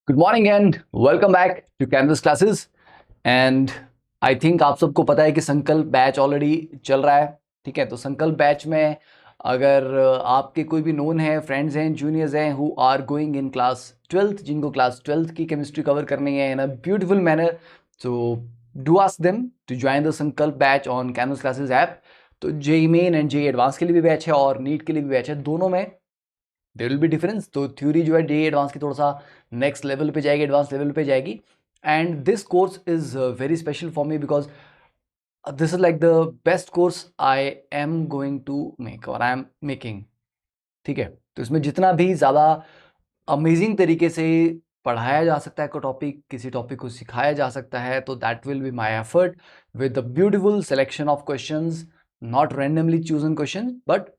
Good morning and welcome back to canvas classes. And I think आप सबको पता है कि संकल्प बैच ऑलरेडी चल रहा है। ठीक है, तो संकल्प बैच में अगर आपके कोई भी नोन है, फ्रेंड्स हैं, जूनियर्स हैं who are going in class 12th, जिनको क्लास 12th की केमिस्ट्री कवर करनी है इन अ ब्यूटीफुल मैनर, तो do ask them to join the Sankalp batch on Canvas classes app. तो JEE main and JEE advance के लिए भी बैच है और नीट के लिए भी बैच है, दोनों में देयर विल बी डिफरेंस। तो थ्योरी जो है डे एडवांस की थोड़ा सा नेक्स्ट लेवल पे जाएगी, एडवांस लेवल पे जाएगी। And this course is very special for me because this is like the best course I am going to make और आई एम मेकिंग। ठीक है, तो इसमें जितना भी ज़्यादा अमेजिंग तरीके से पढ़ाया जा सकता है, को टॉपिक किसी टॉपिक को सिखाया जा सकता है, तो that will be my effort with the beautiful selection of questions, not randomly chosen question but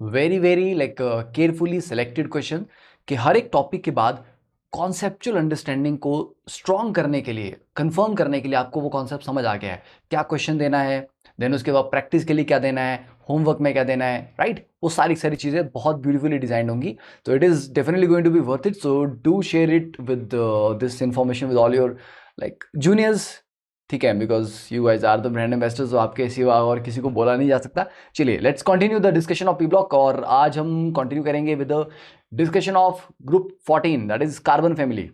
very very like carefully selected question, कि हर एक टॉपिक के बाद कॉन्सेप्चुअल अंडरस्टैंडिंग को स्ट्रॉन्ग करने के लिए, कंफर्म करने के लिए आपको वो कॉन्सेप्ट समझ आ गया है, क्या क्वेश्चन देना है, देन उसके बाद प्रैक्टिस के लिए क्या देना है, होमवर्क में क्या देना है, राइट? वो सारी सारी चीज़ें बहुत ब्यूटीफुली डिजाइन होंगी। तो it is definitely going to be worth it. So do share it with this information with all your like juniors. ठीक है, because you guys are the brand ambassadors, तो आपके सिवा और किसी को बोला नहीं जा सकता। चलिए let's continue the discussion of P block, और आज हम कंटिन्यू करेंगे with the discussion of group 14 that is carbon family.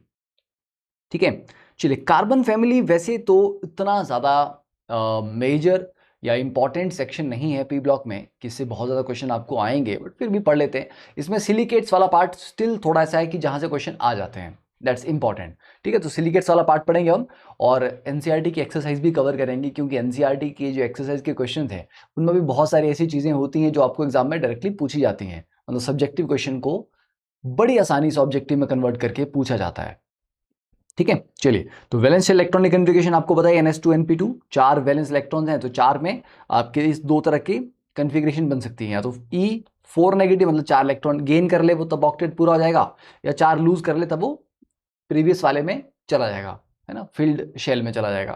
ठीक है, चलिए कार्बन फैमिली वैसे तो इतना ज़्यादा मेजर या इंपॉर्टेंट सेक्शन नहीं है पी ब्लॉक में, किससे बहुत ज़्यादा क्वेश्चन आपको आएंगे, बट फिर भी पढ़ लेते हैं। इसमें सिलिकेट्स वाला पार्ट स्टिल थोड़ा ऐसा है कि जहाँ से क्वेश्चन आ जाते हैं, दैट्स इंपॉर्टेंट। ठीक है, तो सिलिकेट्स वाला पार्ट पढ़ेंगे हम, और एनसीईआरटी की एक्सरसाइज भी कवर करेंगे, क्योंकि एनसीईआरटी के जो एक्सरसाइज के क्वेश्चन थे उनमें भी बहुत सारी ऐसी चीज़ें होती हैं जो आपको एग्जाम में डायरेक्टली पूछी जाती हैं, मतलब सब्जेक्टिव क्वेश्चन को बड़ी आसानी से ऑब्जेक्टिव में कन्वर्ट करके पूछा जाता है। ठीक है, चलिए तो वैलेंस इलेक्ट्रॉनिक कन्फिग्रेशन आपको पता है NH2 NP2, 4 वैलेंस इलेक्ट्रॉन्स हैं, तो 4 में आपके इस दो तरह की कन्फिग्रेशन बन सकती है, या तो E4 नेगेटिव मतलब 4 इलेक्ट्रॉन गेन कर ले वो तब ऑक्टेट पूरा हो जाएगा, या 4 लूज कर ले तब वो प्रीवियस वाले में चला जाएगा, है ना, फील्ड शेल में चला जाएगा।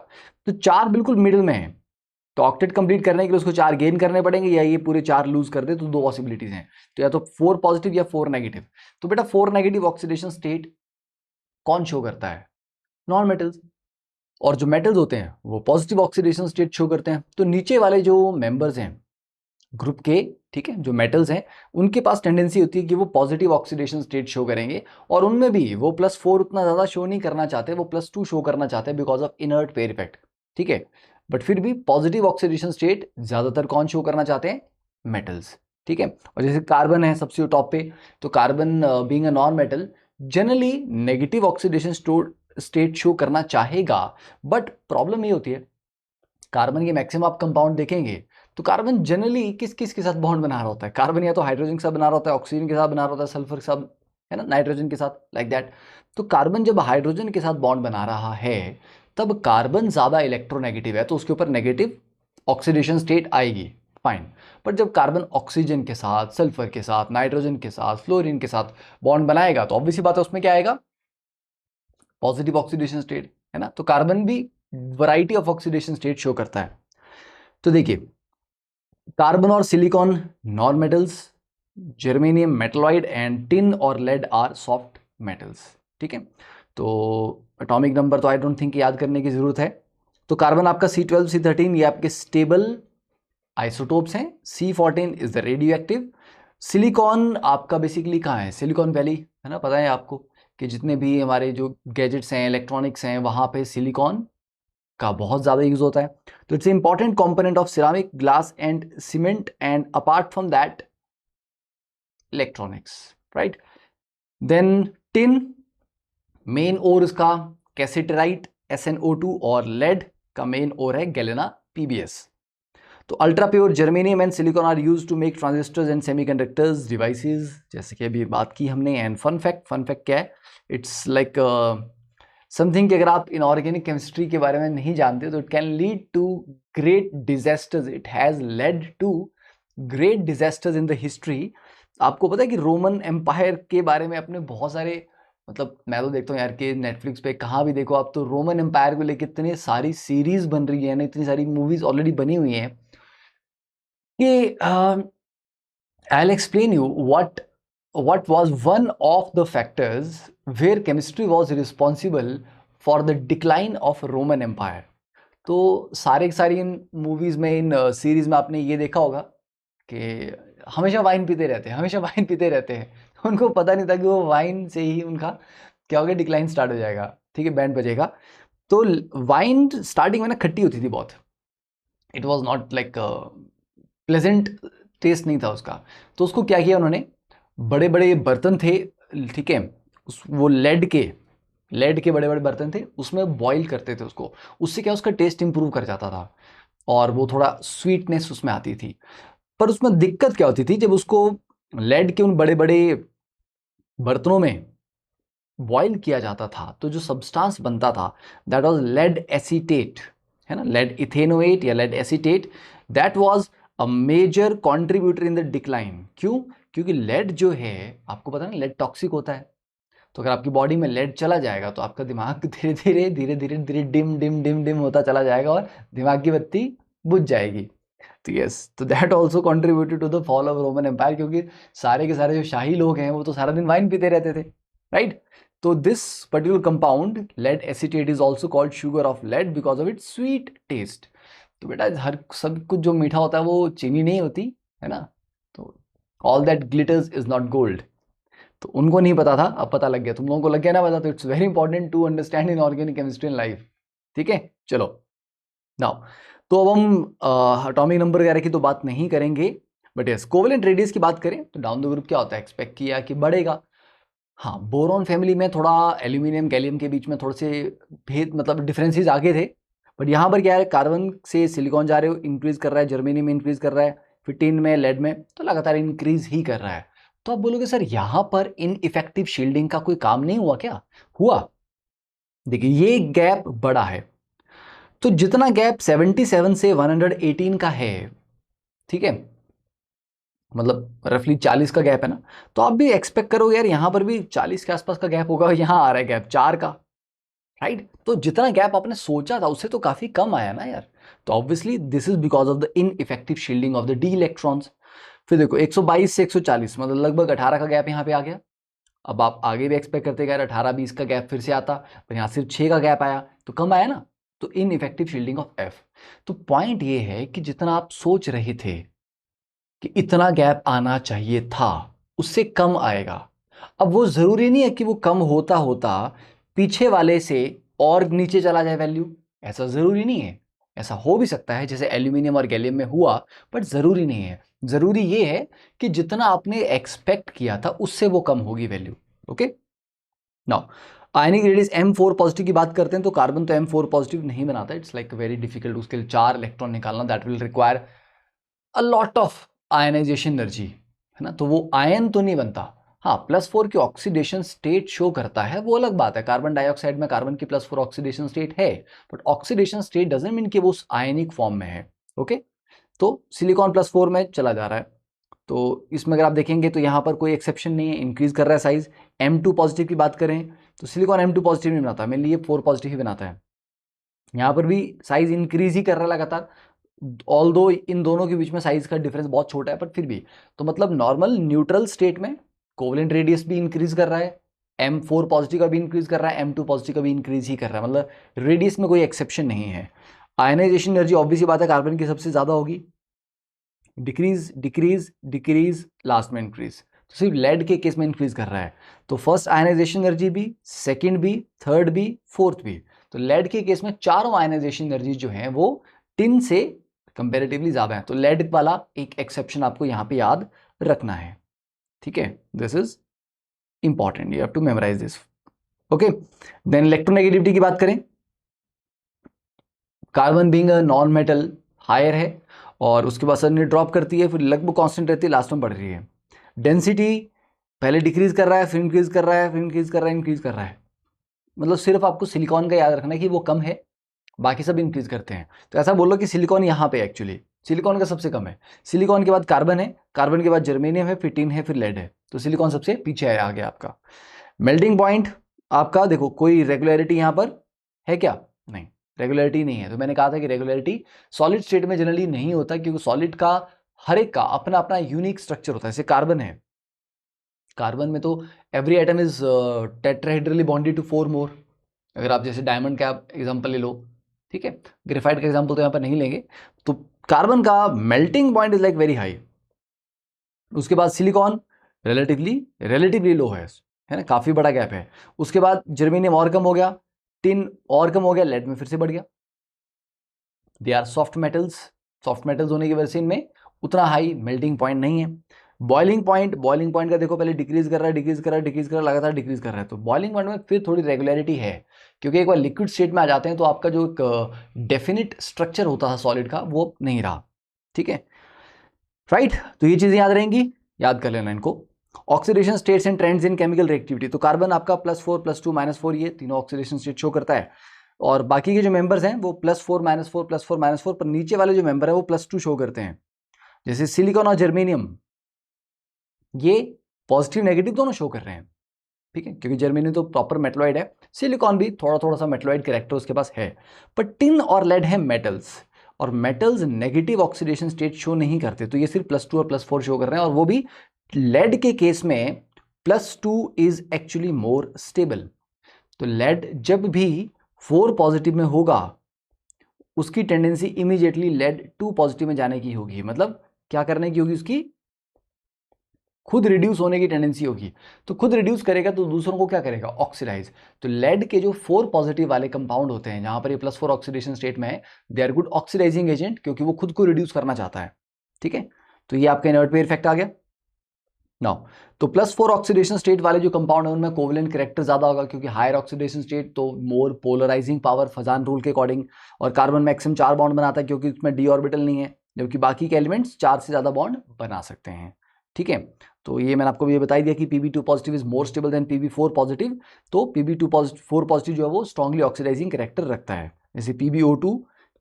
तो 4 बिल्कुल मिडिल में है, तो ऑक्टेट कंप्लीट करने के लिए उसको 4 गेन करने पड़ेंगे, या ये पूरे 4 लूज कर दे, तो दो पॉसिबिलिटीज हैं, तो या तो 4 पॉजिटिव या 4 नेगेटिव। तो बेटा 4 नेगेटिव ऑक्सीडेशन स्टेट कौन शो करता है? Non metals. और जो मेटल्स होते हैं वो पॉजिटिव ऑक्सीडेशन स्टेट शो करते हैं। तो नीचे वाले जो मेंबर्स हैं ग्रुप के, ठीक है, जो मेटल्स हैं उनके पास टेंडेंसी होती है कि वो पॉजिटिव ऑक्सीडेशन स्टेट शो करेंगे, और उनमें भी वो +4 उतना ज़्यादा शो नहीं करना चाहते, वो +2 शो करना चाहते हैं because of inert pair effect. ठीक है, बट फिर भी पॉजिटिव ऑक्सीडेशन स्टेट ज़्यादातर कौन शो करना चाहते हैं? मेटल्स। ठीक है, और जैसे कार्बन है सबसे टॉप पे, तो carbon being a non metal generally negative oxidation state show करना चाहेगा, बट प्रॉब्लम ये होती है कार्बन के मैक्सिमम आप कंपाउंड देखेंगे तो कार्बन जनरली किस किस के साथ बॉन्ड बना रहा होता है? कार्बन या तो हाइड्रोजन के साथ बना रहा होता है, ऑक्सीजन के साथ बना रहा होता है, सल्फर के साथ, है ना, नाइट्रोजन के साथ, लाइक दैट। तो कार्बन जब हाइड्रोजन के साथ बॉन्ड बना रहा है तब कार्बन ज़्यादा इलेक्ट्रोनेगेटिव है, तो उसके ऊपर नेगेटिव ऑक्सीडेशन स्टेट आएगी, फाइन। पर जब कार्बन ऑक्सीजन के साथ, सल्फर के साथ, नाइट्रोजन के साथ, फ्लोरीन के साथ बॉन्ड बनाएगा तो ऑब्वियसली बात है उसमें क्या आएगा? पॉजिटिव ऑक्सीडेशन स्टेट, है ना। तो कार्बन भी variety of oxidation state show करता है। तो देखिए कार्बन और silicon non metals, germanium metalloid and tin और लेड आर सॉफ्ट मेटल्स। ठीक है, तो एटॉमिक नंबर तो आई डोंट थिंक याद करने की जरूरत है। तो कार्बन आपका C12 C13 ये आपके स्टेबल आइसोटोप्स हैं, C14 is the radio active. Silicon आपका बेसिकली कहाँ है? सिलिकॉन वैली, है ना, पता है आपको कि जितने भी हमारे जो गैजेट्स हैं, इलेक्ट्रॉनिक्स हैं, वहाँ पे सिलिकॉन का बहुत ज़्यादा यूज होता है। तो it's important component of ceramic, glass and cement, and apart from that electronics, right. Then tin, main ore इसका कैसेटराइट SnO2, और लेड का मेन ओर है गैलेना PbS। तो ultra pure germanium and silicon are use to make transistors and semiconductors devices, जैसे कि अभी बात की हमने। एंड फन फैक्ट क्या है? इट्स लाइक समथिंग कि अगर आप इनऑर्गेनिक केमिस्ट्री के बारे में नहीं जानते तो it can lead to great disasters, it has led to great disasters in the history. आपको पता है कि रोमन एम्पायर के बारे में अपने बहुत सारे, मतलब मैं तो देखता हूँ यार कि नेटफ्लिक्स पे कहाँ भी देखो आप, तो रोमन एम्पायर को लेकर इतनी सारी सीरीज बन रही है ना, इतनी सारी मूवीज ऑलरेडी बनी हुई हैं कि I will explain you what what was one of the factors where chemistry was responsible for the decline of Roman Empire? तो सारे की सारी इन मूवीज में, इन सीरीज में आपने ये देखा होगा कि हमेशा वाइन पीते रहते हैं, हमेशा वाइन पीते रहते हैं। उनको पता नहीं था कि वो वाइन से ही उनका क्या होगा, डिक्लाइन स्टार्ट हो जाएगा। ठीक है, बैंड बजेगा। तो वाइन स्टार्टिंग में ना खट्टी होती थी बहुत, it was not like pleasant, taste नहीं था उसका। तो उसको क्या किया उन्होंने, बड़े बड़े बर्तन थे, ठीक है, वो लेड के बड़े बड़े बर्तन थे, उसमें बॉईल करते थे उसको, उससे क्या उसका टेस्ट इंप्रूव कर जाता था और वो थोड़ा स्वीटनेस उसमें आती थी। पर उसमें दिक्कत क्या होती थी, जब उसको लेड के उन बड़े बड़े बर्तनों में बॉईल किया जाता था तो जो सब्सटेंस बनता था दैट वाज लेड एसीटेट, है ना, लेड इथेनोएट या lead acetate, that was a major contributor in the decline. क्यों? क्योंकि लेड जो है, आपको पता है लेड टॉक्सिक होता है। तो अगर आपकी बॉडी में लेड चला जाएगा तो आपका दिमाग धीरे धीरे धीरे धीरे धीरे डिम डिम डिम डिम होता चला जाएगा और दिमाग की बत्ती बुझ जाएगी। तो यस, तो that also contributed to the fall of Roman empire, क्योंकि सारे के सारे जो शाही लोग हैं वो तो सारा दिन वाइन पीते रहते थे, राइट। तो this particular compound lead acetate is also called sugar of lead because of its sweet taste. तो बेटा हर सब कुछ जो मीठा होता है वो चीनी नहीं होती, है ना। तो all that glitters is not gold. तो उनको नहीं पता था, अब पता लग गया, तुम लोगों को लग गया ना पता। तो it's very important to understand in organic chemistry in life. ठीक है, चलो नाउ, तो अब हम एटॉमिक नंबर वगैरह की तो बात नहीं करेंगे, बट यस कोवेलेंट रेडियस की बात करें तो डाउन द ग्रुप क्या होता है, एक्सपेक्ट किया कि बढ़ेगा। हाँ, बोरॉन फैमिली में थोड़ा एल्यूमिनियम गैलियम के बीच में थोड़े से भेद, मतलब डिफरेंसेस आगे थे। बट यहाँ पर क्या है, कार्बन से सिलिकॉन जा रहे हो, इंक्रीज कर रहा है, जर्मेनियम में इंक्रीज कर रहा है, फिर टिन में, लेड में, तो लगातार इंक्रीज ही कर रहा है। तो आप बोलोगे सर यहाँ पर इन इफेक्टिव शील्डिंग का कोई काम नहीं हुआ क्या? हुआ। देखिए ये गैप बड़ा है, तो जितना गैप 77 से 118 का है, ठीक है, मतलब रफली 40 का गैप है ना, तो आप भी एक्सपेक्ट करोगे यार यहाँ पर भी 40 के आसपास का गैप होगा, यहाँ आ रहा है गैप 4 का, राइट। तो जितना गैप आपने सोचा था उससे तो काफी कम आया ना यार। तो obviously this is because of the ineffective shielding of the D electrons. फिर देखो 122 से 140 मतलब लगभग 18 का गैप यहाँ पे आ गया। अब आप आगे भी एक्सपेक्ट करते यार 18-20 का गैप फिर से आता, पर यहाँ सिर्फ 6 का गैप आया, तो कम आया ना। तो in effective shielding of F. तो पॉइंट ये है कि जितना आप सोच रहे थे कि इतना गैप आना चाहिए था, उससे कम आएगा। अब वो जरूरी नहीं है कि वो कम होता होता पीछे वाले से और नीचे चला जाए वैल्यू, ऐसा जरूरी नहीं है। ऐसा हो भी सकता है जैसे एल्यूमिनियम और गैलियम में हुआ, बट जरूरी नहीं है। जरूरी ये है कि जितना आपने एक्सपेक्ट किया था उससे वो कम होगी value. Okay, now ionic radius M4 positive की बात करते हैं तो कार्बन तो M4 पॉजिटिव नहीं बनाता, इट्स लाइक वेरी डिफिकल्ट, उसके लिए 4 इलेक्ट्रॉन निकालना, that will require a lot of ionisation energy, है ना। तो वो आयन तो नहीं बनता। हाँ, +4 की ऑक्सीडेशन स्टेट शो करता है, वो अलग बात है। कार्बन डाइऑक्साइड में कार्बन की +4 ऑक्सीडेशन स्टेट है, but oxidation state doesn't mean कि वो उस आयनिक फॉर्म में है। ओके, तो सिलिकॉन +4 में चला जा रहा है। तो इसमें अगर आप देखेंगे तो यहाँ पर कोई एक्सेप्शन नहीं है, इंक्रीज कर रहा है साइज। M2 पॉजिटिव की बात करें तो सिलिकॉन M2 पॉजिटिव नहीं बनाता, मेनली ये 4 पॉजिटिव ही बनाता है। यहाँ पर भी साइज इंक्रीज ही कर रहा है लगातार, ऑल दो इन दोनों के बीच में साइज का डिफरेंस बहुत छोटा है, पर फिर भी। तो मतलब नॉर्मल न्यूट्रल स्टेट में कोवेलेंट रेडियस भी इंक्रीज कर रहा है, M4 पॉजिटिव का भी इंक्रीज कर रहा है, M2 पॉजिटिव का भी इंक्रीज ही कर रहा है, मतलब रेडियस में कोई एक्सेप्शन नहीं है। आयनाइजेशन एनर्जी ऑब्वियसली बात है कार्बन की सबसे ज्यादा होगी, डिक्रीज डिक्रीज डिक्रीज, लास्ट में इंक्रीज। तो सिर्फ लेड के केस में इंक्रीज कर रहा है। तो फर्स्ट आयनाइजेशन एनर्जी भी, सेकंड भी, थर्ड भी, फोर्थ भी। तो लेड के केस में चारों आयनाइजेशन एनर्जी जो है वो टिन से कंपेरेटिवली ज्यादा है। तो लेड वाला एक एक्सेप्शन आपको यहां पे याद रखना है, ठीक है। This is important, you have to memorise this. Okay, then electronegativity की बात करें, carbon being a non metal higher है, और उसके बाद सडनली ड्रॉप करती है, फिर लगभग कांस्टेंट रहती है, लास्ट में बढ़ रही है। डेंसिटी पहले डिक्रीज कर रहा है, फिर इंक्रीज कर रहा है, फिर इंक्रीज कर रहा है, इंक्रीज कर रहा है। मतलब सिर्फ आपको सिलिकॉन का याद रखना है कि वो कम है, बाकी सब इंक्रीज करते हैं। तो ऐसा बोलो कि सिलिकॉन यहाँ पे एक्चुअली सिलिकॉन का सबसे कम है। सिलिकॉन के बाद कार्बन है, कार्बन के बाद जर्मेनियम है, फिर टिन है, फिर लेड है। तो सिलिकॉन सबसे पीछे है आगे आपका। मेल्टिंग पॉइंट आपका देखो, कोई रेगुलरिटी यहाँ पर है क्या? नहीं, रेगुलरिटी नहीं है। तो मैंने कहा था कि रेगुलरिटी सॉलिड स्टेट में जनरली नहीं होता, क्योंकि सॉलिड का हर एक का अपना अपना यूनिक स्ट्रक्चर होता है। जैसे कार्बन है, कार्बन में तो every atom is tetrahedrally bonded to 4 more. अगर आप जैसे डायमंड का एग्जांपल ले लो, ठीक है, ग्रेफाइट का एग्जांपल तो यहाँ पर नहीं लेंगे। तो कार्बन का melting point is like very high. उसके बाद सिलिकॉन रिलेटिवली लो है ना, काफी बड़ा गैप है। उसके बाद जर्मेनियम और कम हो गया, टिन और कम हो गया, लेड में फिर से बढ़ गया। दे आर सॉफ्ट मेटल्स होने की वजह से इनमें उतना हाई मेल्टिंग पॉइंट नहीं है। बॉइलिंग पॉइंट का देखो, पहले डिक्रीज कर रहा है, लगातार डिक्रीज कर रहा है। तो बॉइलिंग पॉइंट में फिर थोड़ी रेगुलरिटी है, क्योंकि एक बार लिक्विड स्टेट में आ जाते हैं तो आपका जो एक डेफिनिट स्ट्रक्चर होता था सॉलिड का वो नहीं रहा, ठीक है, राइट। तो ये चीजें याद रहेंगी, याद कर लेना इनको। Oxidation states and trends in chemical reactivity, तो कार्बन आपका +4 +2 -4 ये तीनों ऑक्सीडेशन स्टेट शो करता है, और बाकी के जो मेंबर्स हैं वो +4 -4 +4 -4, पर नीचे वाले जो मेंबर है वो +2 शो करते हैं। जैसे सिलिकॉन और जर्मेनियम ये पॉजिटिव नेगेटिव दोनों शो कर रहे हैं, ठीक है, क्योंकि जर्मेनियम तो प्रॉपर मेटलॉइड है, सिलिकॉन भी थोड़ा थोड़ा सा मेटलॉइड कैरेक्टर उसके पास है। पर टिन और लेड है मेटल्स, और metals negative oxidation state show नहीं करते, तो ये सिर्फ +2 और +4 शो कर रहे हैं, और वो भी लेड के केस में +2 इज एक्चुअली मोर स्टेबल। तो लेड जब भी 4 पॉजिटिव में होगा उसकी टेंडेंसी इमीडिएटली लेड 2 पॉजिटिव में जाने की होगी, मतलब क्या करने की होगी, उसकी खुद रिड्यूस होने की टेंडेंसी होगी। तो खुद रिड्यूस करेगा तो दूसरों को क्या करेगा, ऑक्सीडाइज। तो लेड के जो 4 पॉजिटिव वाले कंपाउंड होते हैं, जहां पर ये +4 ऑक्सीडेशन स्टेट में है, they are good oxidising agent, क्योंकि वो खुद को रिड्यूस करना चाहता है, ठीक है। तो ये आपका इनर्ट पेयर इफेक्ट आ गया नाउ। तो +4 ऑक्सीडेशन स्टेट वाले जो कंपाउंड है उनमें कोवलेंट कैरेक्टर ज्यादा होगा, क्योंकि हायर ऑक्सीडेशन स्टेट तो मोर पोलराइजिंग पावर फजान रूल के अकॉर्डिंग, और कार्बन मैक्सिमम 4 बॉन्ड बनाता है क्योंकि उसमें डी ऑर्बिटल नहीं है, जबकि बाकी के एलिमेंट्स 4 से ज्यादा बॉन्ड बना सकते हैं, ठीक है। तो ये मैंने आपको ये बता दिया कि Pb2 positive is more stable then Pb4 positive. तो Pb4 पॉजिटिव जो है वो स्ट्रांगली ऑक्सीडाइजिंग कैरेक्टर रखता है, जैसे PbO2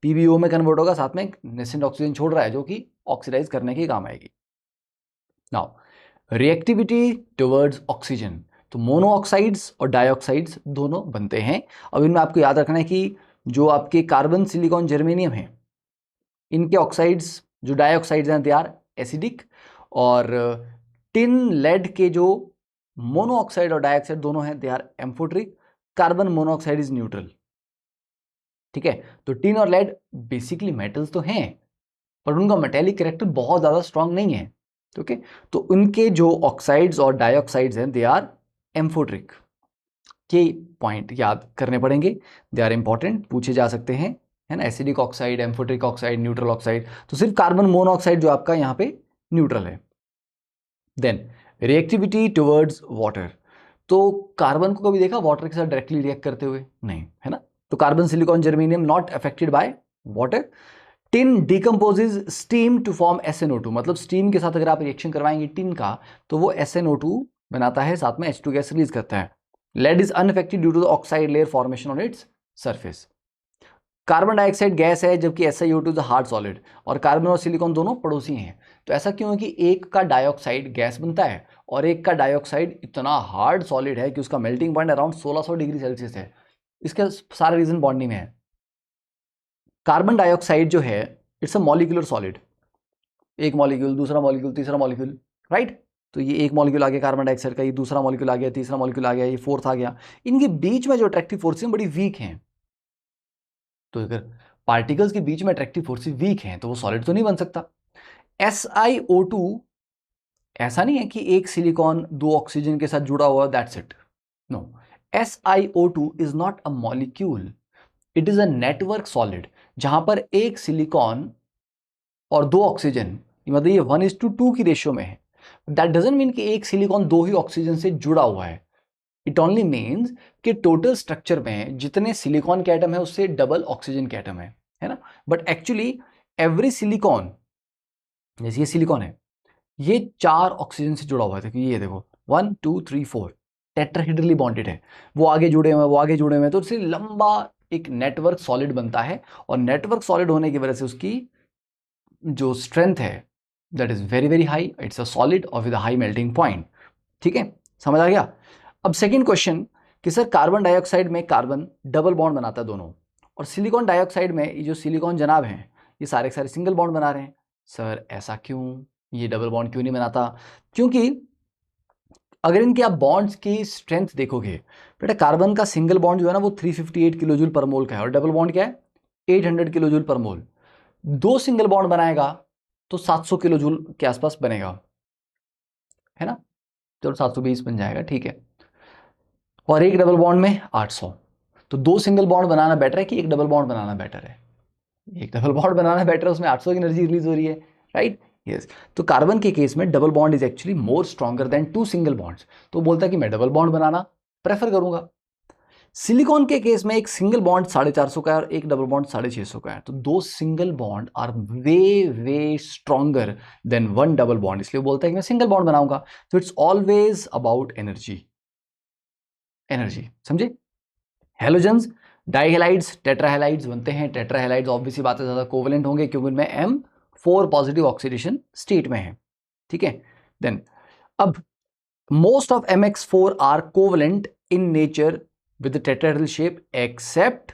PbO में कन्वर्ट होगा, साथ में नेसेंट ऑक्सीजन छोड़ रहा है जो कि ऑक्सीडाइज करने के काम आएगी। नाउ रिएक्टिविटी टुवर्ड्स ऑक्सीजन, तो मोनो ऑक्साइड्स और डाइऑक्साइड्स दोनों बनते हैं। अब इनमें आपको याद रखना है कि जो आपके कार्बन सिलिकॉन जर्मेनियम है, इनके ऑक्साइड्स जो डाइऑक्साइड्स हैं दे आर एसिडिक, और टिन लेड के जो मोनो ऑक्साइड और डाइऑक्साइड दोनों हैं they are amphoteric. Carbon monoxide is neutral, ठीक है। तो टिन और लेड बेसिकली मेटल्स तो हैं, पर उनका मेटेलिक कैरेक्टर बहुत ज्यादा स्ट्रांग नहीं है, ओके। तो उनके जो ऑक्साइड्स और डाइऑक्साइड्स हैं दे आर एम्फोट्रिक। ये पॉइंट याद करने पड़ेंगे, दे आर इंपॉर्टेंट, पूछे जा सकते हैं, है ना। Acidic oxide, amphoteric oxide, neutral oxide, तो सिर्फ कार्बन मोनोऑक्साइड जो आपका यहाँ पे न्यूट्रल है। देन रिएक्टिविटी टुवर्ड्स वाटर, तो कार्बन को कभी देखा वाटर के साथ डायरेक्टली रिएक्ट करते हुए, नहीं, है ना। तो carbon silicon germanium not affected by water. Tin decomposes steam to form SnO2, मतलब स्टीम के साथ अगर आप रिएक्शन करवाएंगे टिन का तो वो SnO2 बनाता है, साथ में H2 गैस रिलीज करता है। Lead is unaffected due to the oxide layer formation on its surface. Carbon dioxide gas है, जबकि SiO2 इज हार्ड सॉलिड, और कार्बन और सिलिकॉन दोनों पड़ोसी हैं। तो ऐसा क्यों है कि एक का डाइऑक्साइड गैस बनता है और एक का डाइऑक्साइड इतना हार्ड सॉलिड है कि उसका melting point around 1600 degree Celsius है। इसका सारा रीजन बॉन्डिंग में है। कार्बन डाइऑक्साइड जो है इट्स अ मॉलिक्यूलर सॉलिड, एक मॉलिक्यूल, दूसरा मॉलिक्यूल, तीसरा मॉलिक्यूल, राइट। तो ये एक मॉलिक्यूल आ गया कार्बन डाइऑक्साइड का, ये दूसरा मॉलिक्यूल आ गया, तीसरा मॉलिक्यूल आ गया, ये फोर्थ आ गया। इनके बीच में जो अट्रैक्टिव फोर्सेस बड़ी वीक हैं। तो अगर पार्टिकल्स के बीच में अट्रैक्टिव फोर्सेस वीक हैं तो वो सॉलिड तो नहीं बन सकता। SiO2 ऐसा नहीं है कि एक सिलिकॉन 2 ऑक्सीजन के साथ जुड़ा हुआ, that's it, no. SiO2 is not a molecule, it is a network solid, जहां पर एक सिलिकॉन और 2 ऑक्सीजन, मतलब ये 1:2 की रेशियो में है। दैट डजंट मीन कि एक सिलिकॉन 2 ही ऑक्सीजन से जुड़ा हुआ है। इट ओनली मीन्स कि टोटल स्ट्रक्चर में जितने सिलिकॉन के एटम है उससे डबल ऑक्सीजन के एटम है ना। बट एक्चुअली एवरी सिलिकॉन, जैसे ये सिलिकॉन है, ये 4 ऑक्सीजन से जुड़ा हुआ है। ये देखो 1 2 3 4 टेट्राहेड्रली बॉन्डेड है, वो आगे जुड़े हुए हैं, वो आगे जुड़े हुए हैं, तो इससे लंबा एक नेटवर्क सॉलिड बनता है। और नेटवर्क सॉलिड होने की वजह से उसकी जो स्ट्रेंथ है that is very very high, it's a solid और with a high melting point, ठीक है, समझ आ गया। अब सेकंड क्वेश्चन कि सर कार्बन डाइऑक्साइड में कार्बन डबल बॉन्ड बनाता है दोनों, और सिलिकॉन डाइऑक्साइड में ये जो सिलिकॉन जनाब हैं ये सारे के सारे सिंगल बॉन्ड बना रहे हैं। सर ऐसा क्यों, ये डबल बॉन्ड क्यों नहीं बनाता? क्योंकि अगर इनके आप बॉन्ड्स की स्ट्रेंथ देखोगे, बेटा कार्बन का सिंगल बॉन्ड जो है ना वो 358 किलो जूल पर मोल का है, और डबल बॉन्ड क्या है 800 किलो जूल पर मोल। दो सिंगल बॉन्ड बनाएगा तो 700 किलो जूल के आसपास बनेगा, है ना, चलो 720 बन जाएगा, ठीक है। और एक डबल बॉन्ड में 800। तो दो सिंगल बॉन्ड बनाना बेटर है कि एक डबल बॉन्ड बनाना बेटर है? एक डबल बॉन्ड बनाना बेटर है, उसमें 800 की एनर्जी रिलीज हो रही है, राइट, यस। तो कार्बन के केस में double bond is actually more stronger than two single bonds, तो बोलता है कि मैं डबल बॉन्ड बनाना प्रेफर करूंगा। सिलिकॉन के केस में एक सिंगल बॉन्ड 450 का है और एक डबल बॉन्ड 650 का है, तो दो single bond are way way stronger than one double bond, इसलिए बोलता है कि मैं सिंगल बॉन्ड बनाऊंगा। तो it's always about energy, energy, समझे। हेलोजन्स, डाइहेलाइड्स, टेट्राहेलाइड्स बनते हैं। टेट्राहेलाइड्स ऑब्वियसली बात है ज्यादा कोवेलेंट होंगे क्योंकि उनमें M4 पॉजिटिव ऑक्सीडेशन स्टेट में है, ठीक है। देन अब most of MX4 are covalent in nature with the tetrahedral shape except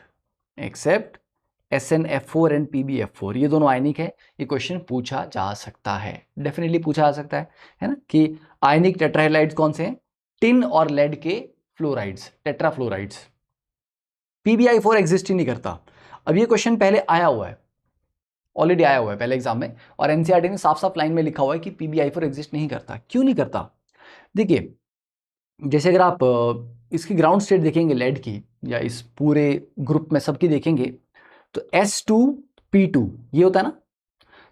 SnF4 and PbF4, ये दोनों आयनिक है। ये क्वेश्चन पूछा जा सकता है, डेफिनेटली पूछा जा सकता है ना, कि आयनिक टेट्राहेलाइड्स कौन से हैं? टिन और लेड के फ्लोराइड्स, टेट्राफ्लोराइड्स। PbI4 एग्जिस्ट ही नहीं करता। अब ये क्वेश्चन पहले आया हुआ है, ऑलरेडी आया हुआ है पहले एग्जाम में, और एनसीईआरटी ने साफ साफ लाइन में लिखा हुआ है कि PbI4 एग्जिस्ट नहीं करता। क्यों नहीं करता? देखिए, जैसे अगर आप इसकी ग्राउंड स्टेट देखेंगे लेड की, या इस पूरे ग्रुप में सबकी देखेंगे, तो S2P2 ये होता है ना।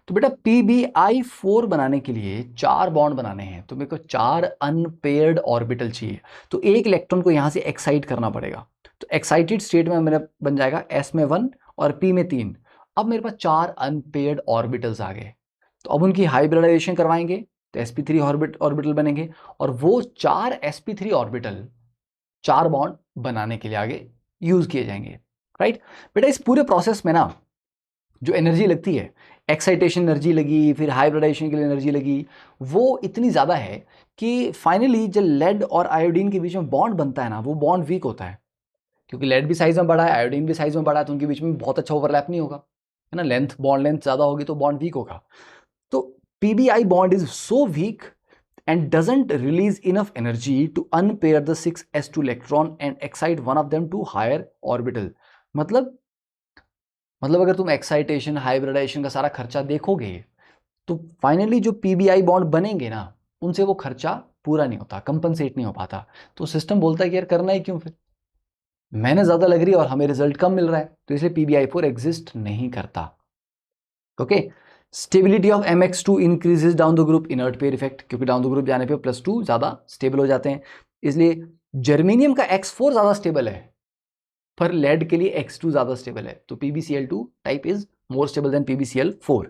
तो बेटा PbI4 बनाने के लिए 4 बॉन्ड बनाने हैं, तो मेरे को 4 अनपेयर्ड ऑर्बिटल चाहिए, तो एक इलेक्ट्रॉन को यहां से एक्साइट करना पड़ेगा। तो एक्साइटेड स्टेट में मेरा बन जाएगा S में 1 और P में 3। अब मेरे पास 4 अनपेयर्ड ऑर्बिटल्स आ गए, तो अब उनकी हाइब्रिडाइजेशन करवाएंगे तो sp3 ऑर्बिटल बनेंगे, और वो 4 sp3 ऑर्बिटल 4 बॉन्ड बनाने के लिए आगे यूज किए जाएंगे, राइट। बेटा इस पूरे प्रोसेस में ना जो एनर्जी लगती है, एक्साइटेशन एनर्जी लगी, फिर हाइब्रिडाइजेशन के लिए एनर्जी लगी, वो इतनी ज़्यादा है कि फाइनली जब लेड और आयोडीन के बीच में बॉन्ड बनता है ना, वो बॉन्ड वीक होता है, क्योंकि लेड भी साइज में बड़ा है, आयोडीन भी साइज में बड़ा है, तो उनके बीच में बहुत अच्छा ओवरलैप नहीं होगा, है ना, लेंथ, बॉन्ड लेंथ ज़्यादा होगी तो बॉन्ड वीक होगा। तो PbI bond is so weak and doesn't release enough energy to unpair the 6s2 electron and excite one of them to higher orbital। मतलब अगर तुम एक्साइटेशन, हाइब्रिडाइजेशन का सारा खर्चा देखोगे तो फाइनली जो PbI बॉन्ड बनेंगे ना, उनसे वो खर्चा पूरा नहीं होता, कंपनसेट नहीं हो पाता। तो सिस्टम बोलता है कि यार करना ही क्यों, फिर मेहनत ज्यादा लग रही है और हमें रिजल्ट कम मिल रहा है, तो इसलिए PbI4 एग्जिस्ट नहीं करता। Okay. Stability of MX2 increases down the group, inert pair effect, क्योंकि डाउन द ग्रुप जाने पे +2 ज्यादा स्टेबल हो जाते हैं, इसलिए जर्मेनियम का X4 ज्यादा स्टेबल है, पर लेड के लिए X2 ज्यादा स्टेबल है, तो PbCl2 type is more stable than PbCl4।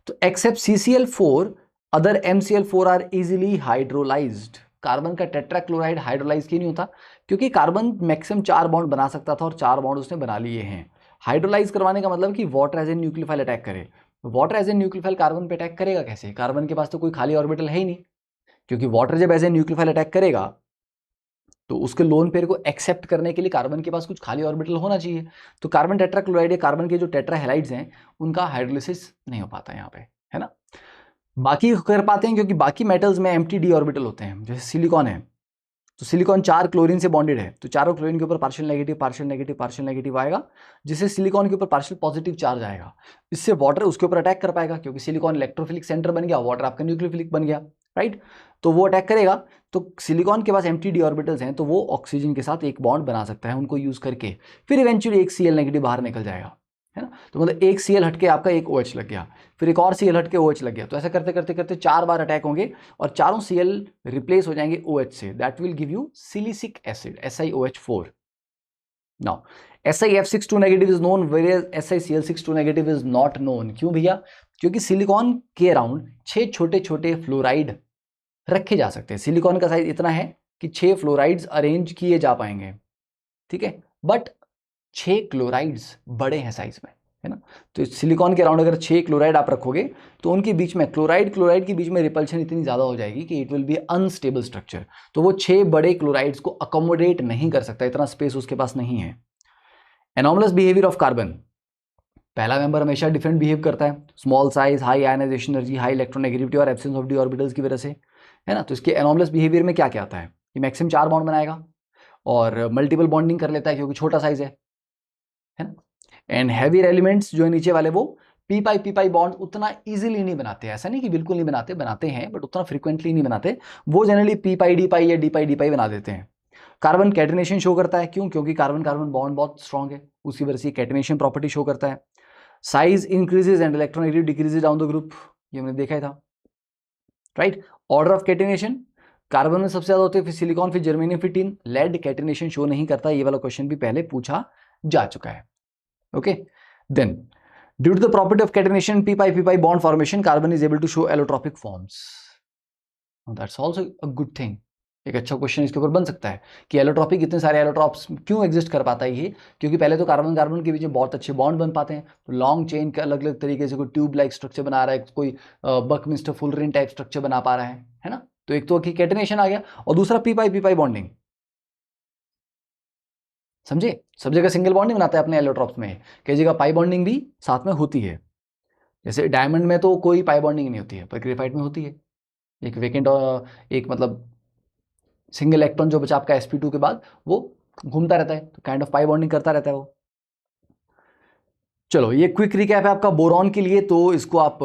तो except CCl4 other MCl4 are easily hydrolysed. Carbon का टेट्राक्लोराइड हाइड्रोलाइज क्यों नहीं होता? क्योंकि कार्बन मैक्सिमम 4 बॉन्ड बना सकता था और 4 बॉन्ड उसने बना लिए हैं। हाइड्रोलाइज करवाने का मतलब कि water as a nucleophile attack करे। Water as a nucleophile carbon पे अटैक करेगा कैसे? कार्बन के पास तो कोई खाली ऑर्बिटल है ही नहीं, क्योंकि वाटर जब एज ए न्यूक्लियोफाइल अटैक करेगा तो उसके लोन पेयर को एक्सेप्ट करने के लिए कार्बन के पास कुछ खाली ऑर्बिटल होना चाहिए। तो कार्बन टेट्राक्लोराइड, कार्बन के जो टेट्राहेलाइड्स हैं उनका हाइड्रोलिसिस नहीं हो पाता यहाँ पे, है ना। बाकी कर पाते हैं क्योंकि बाकी मेटल्स में एम्प्टी डी ऑर्बिटल होते हैं, जैसे सिलिकॉन है, तो सिलिकॉन 4 क्लोरीन से बॉन्डेड है, तो चारों क्लोरीन के ऊपर partial negative partial negative partial negative आएगा, जिससे सिलिकॉन के ऊपर पार्शियल पॉजिटिव चार्ज आएगा। इससे वाटर उसके ऊपर अटैक कर पाएगा, क्योंकि सिलिकॉन इलेक्ट्रोफिलिक सेंटर बन गया, वाटर आपका न्यूक्लियोफिलिक बन गया, राइट। तो वो अटैक करेगा, तो सिलिकॉन के पास एम्प्टी डी ऑर्बिटल्स हैं, तो वो ऑक्सीजन के साथ एक बॉन्ड बना सकता है, उनको यूज करके फिर इवेंचुअली एक Cl नेगेटिव बाहर निकल जाएगा, है ना। तो मतलब एक Cl हटके आपका एक OH लग गया, फिर एक और Cl हटके OH लग गया, तो ऐसा करते करते करते 4 बार अटैक होंगे और चारों Cl रिप्लेस हो जाएंगे OH से। That will give you silicic acid SiOH4। Now SiF62 negative is known where SiCl62 negative is not known. क्यों भैया? क्योंकि सिलिकॉन के अराउंड 6 छोटे छोटे फ्लोराइड रखे जा सकते हैं। सिलिकॉन का साइज इतना है कि 6 फ्लोराइड्स अरेंज किए जा पाएंगे, ठीक है, बट 6 क्लोराइड्स बड़े हैं साइज में, है ना। तो सिलिकॉन के अराउंड अगर 6 क्लोराइड आप रखोगे तो उनके बीच में क्लोराइड के बीच में रिपल्शन इतनी ज्यादा हो जाएगी कि it will be unstable structure. तो वो 6 बड़े क्लोराइड्स को अकोमोडेट नहीं कर सकता, इतना स्पेस उसके पास नहीं है। एनॉमलस बिहेवियर ऑफ कार्बन, पहला मेंबर हमेशा डिफरेंट बिहेव करता है, small size, high ionisation energy, high electronegativity और एब्सेंस ऑफ डी ऑर्बिटल्स की वजह से। है ना। तो इसके एनॉमलस बिहेवियर में क्या क्या आता है, ये मैक्सिमम 4 बॉन्ड बनाएगा और मल्टीपल बॉन्डिंग कर लेता है क्योंकि छोटा साइज है ना। एंड हैवियर एलिमेंट्स जो है नीचे वाले वो पी पाई बॉन्ड उतना इजीली नहीं बनाते, ऐसा नहीं कि बिल्कुल नहीं बनाते, बनाते हैं बट उतना फ्रीक्वेंटली नहीं बनाते, वो जनरली पी पाई या डी पाई बना देते हैं। कार्बन कैटेनेशन शो करता है, क्यों, क्योंकि कार्बन कार्बन बॉन्ड बहुत स्ट्रांग है, उसकी वजह से कैटेनेशन प्रॉपर्टी शो करता है। Size increases and electronegative decreases down the group, ये हमने देखा ही था, right. Order of catenation, carbon में सबसे ज्यादा होते हैं, फिर सिलिकॉन, फिर जर्मेनियम, फिर टिन। लेड कैटेनेशन शो नहीं करता, ये वाला क्वेश्चन भी पहले पूछा जा चुका है। Okay, then due to the property of catenation p pi bond formation, carbon is able to show allotropic forms. That's also a good thing. एक अच्छा क्वेश्चन इसके ऊपर बन सकता है कि एलोट्रॉपिक, इतने सारे एलोट्रॉप्स क्यों एग्जिस्ट कर पाता है ये, क्योंकि पहले तो कार्बन कार्बन के बीच में बहुत अच्छे बॉन्ड बन पाते हैं, तो लॉन्ग चेन के अलग अलग तरीके से कोई ट्यूब लाइक स्ट्रक्चर बना रहा है, कोई बकमिस्टर फुलरिन टाइप स्ट्रक्चर बना पा रहा है ना। तो एक तो कैटेनेशन आ गया और दूसरा पी पाई बॉन्डिंग, समझे। सब जगह सिंगल बॉन्ड नहीं बनाते अपने एलोट्रॉप्स में, कई जगह पाई बॉन्डिंग भी साथ में होती है। जैसे डायमंड में तो कोई पाई बॉन्डिंग नहीं होती है, पर ग्रेफाइट में होती है। एक वेकेंट एक मतलब सिंगल इलेक्ट्रॉन जो बचा आपका sp2 के बाद वो घूमता रहता है, तो काइंड ऑफ पाई बॉन्डिंग करता रहता है वो। चलो ये क्विक रिकैप है आपका बोरॉन के लिए, तो इसको आप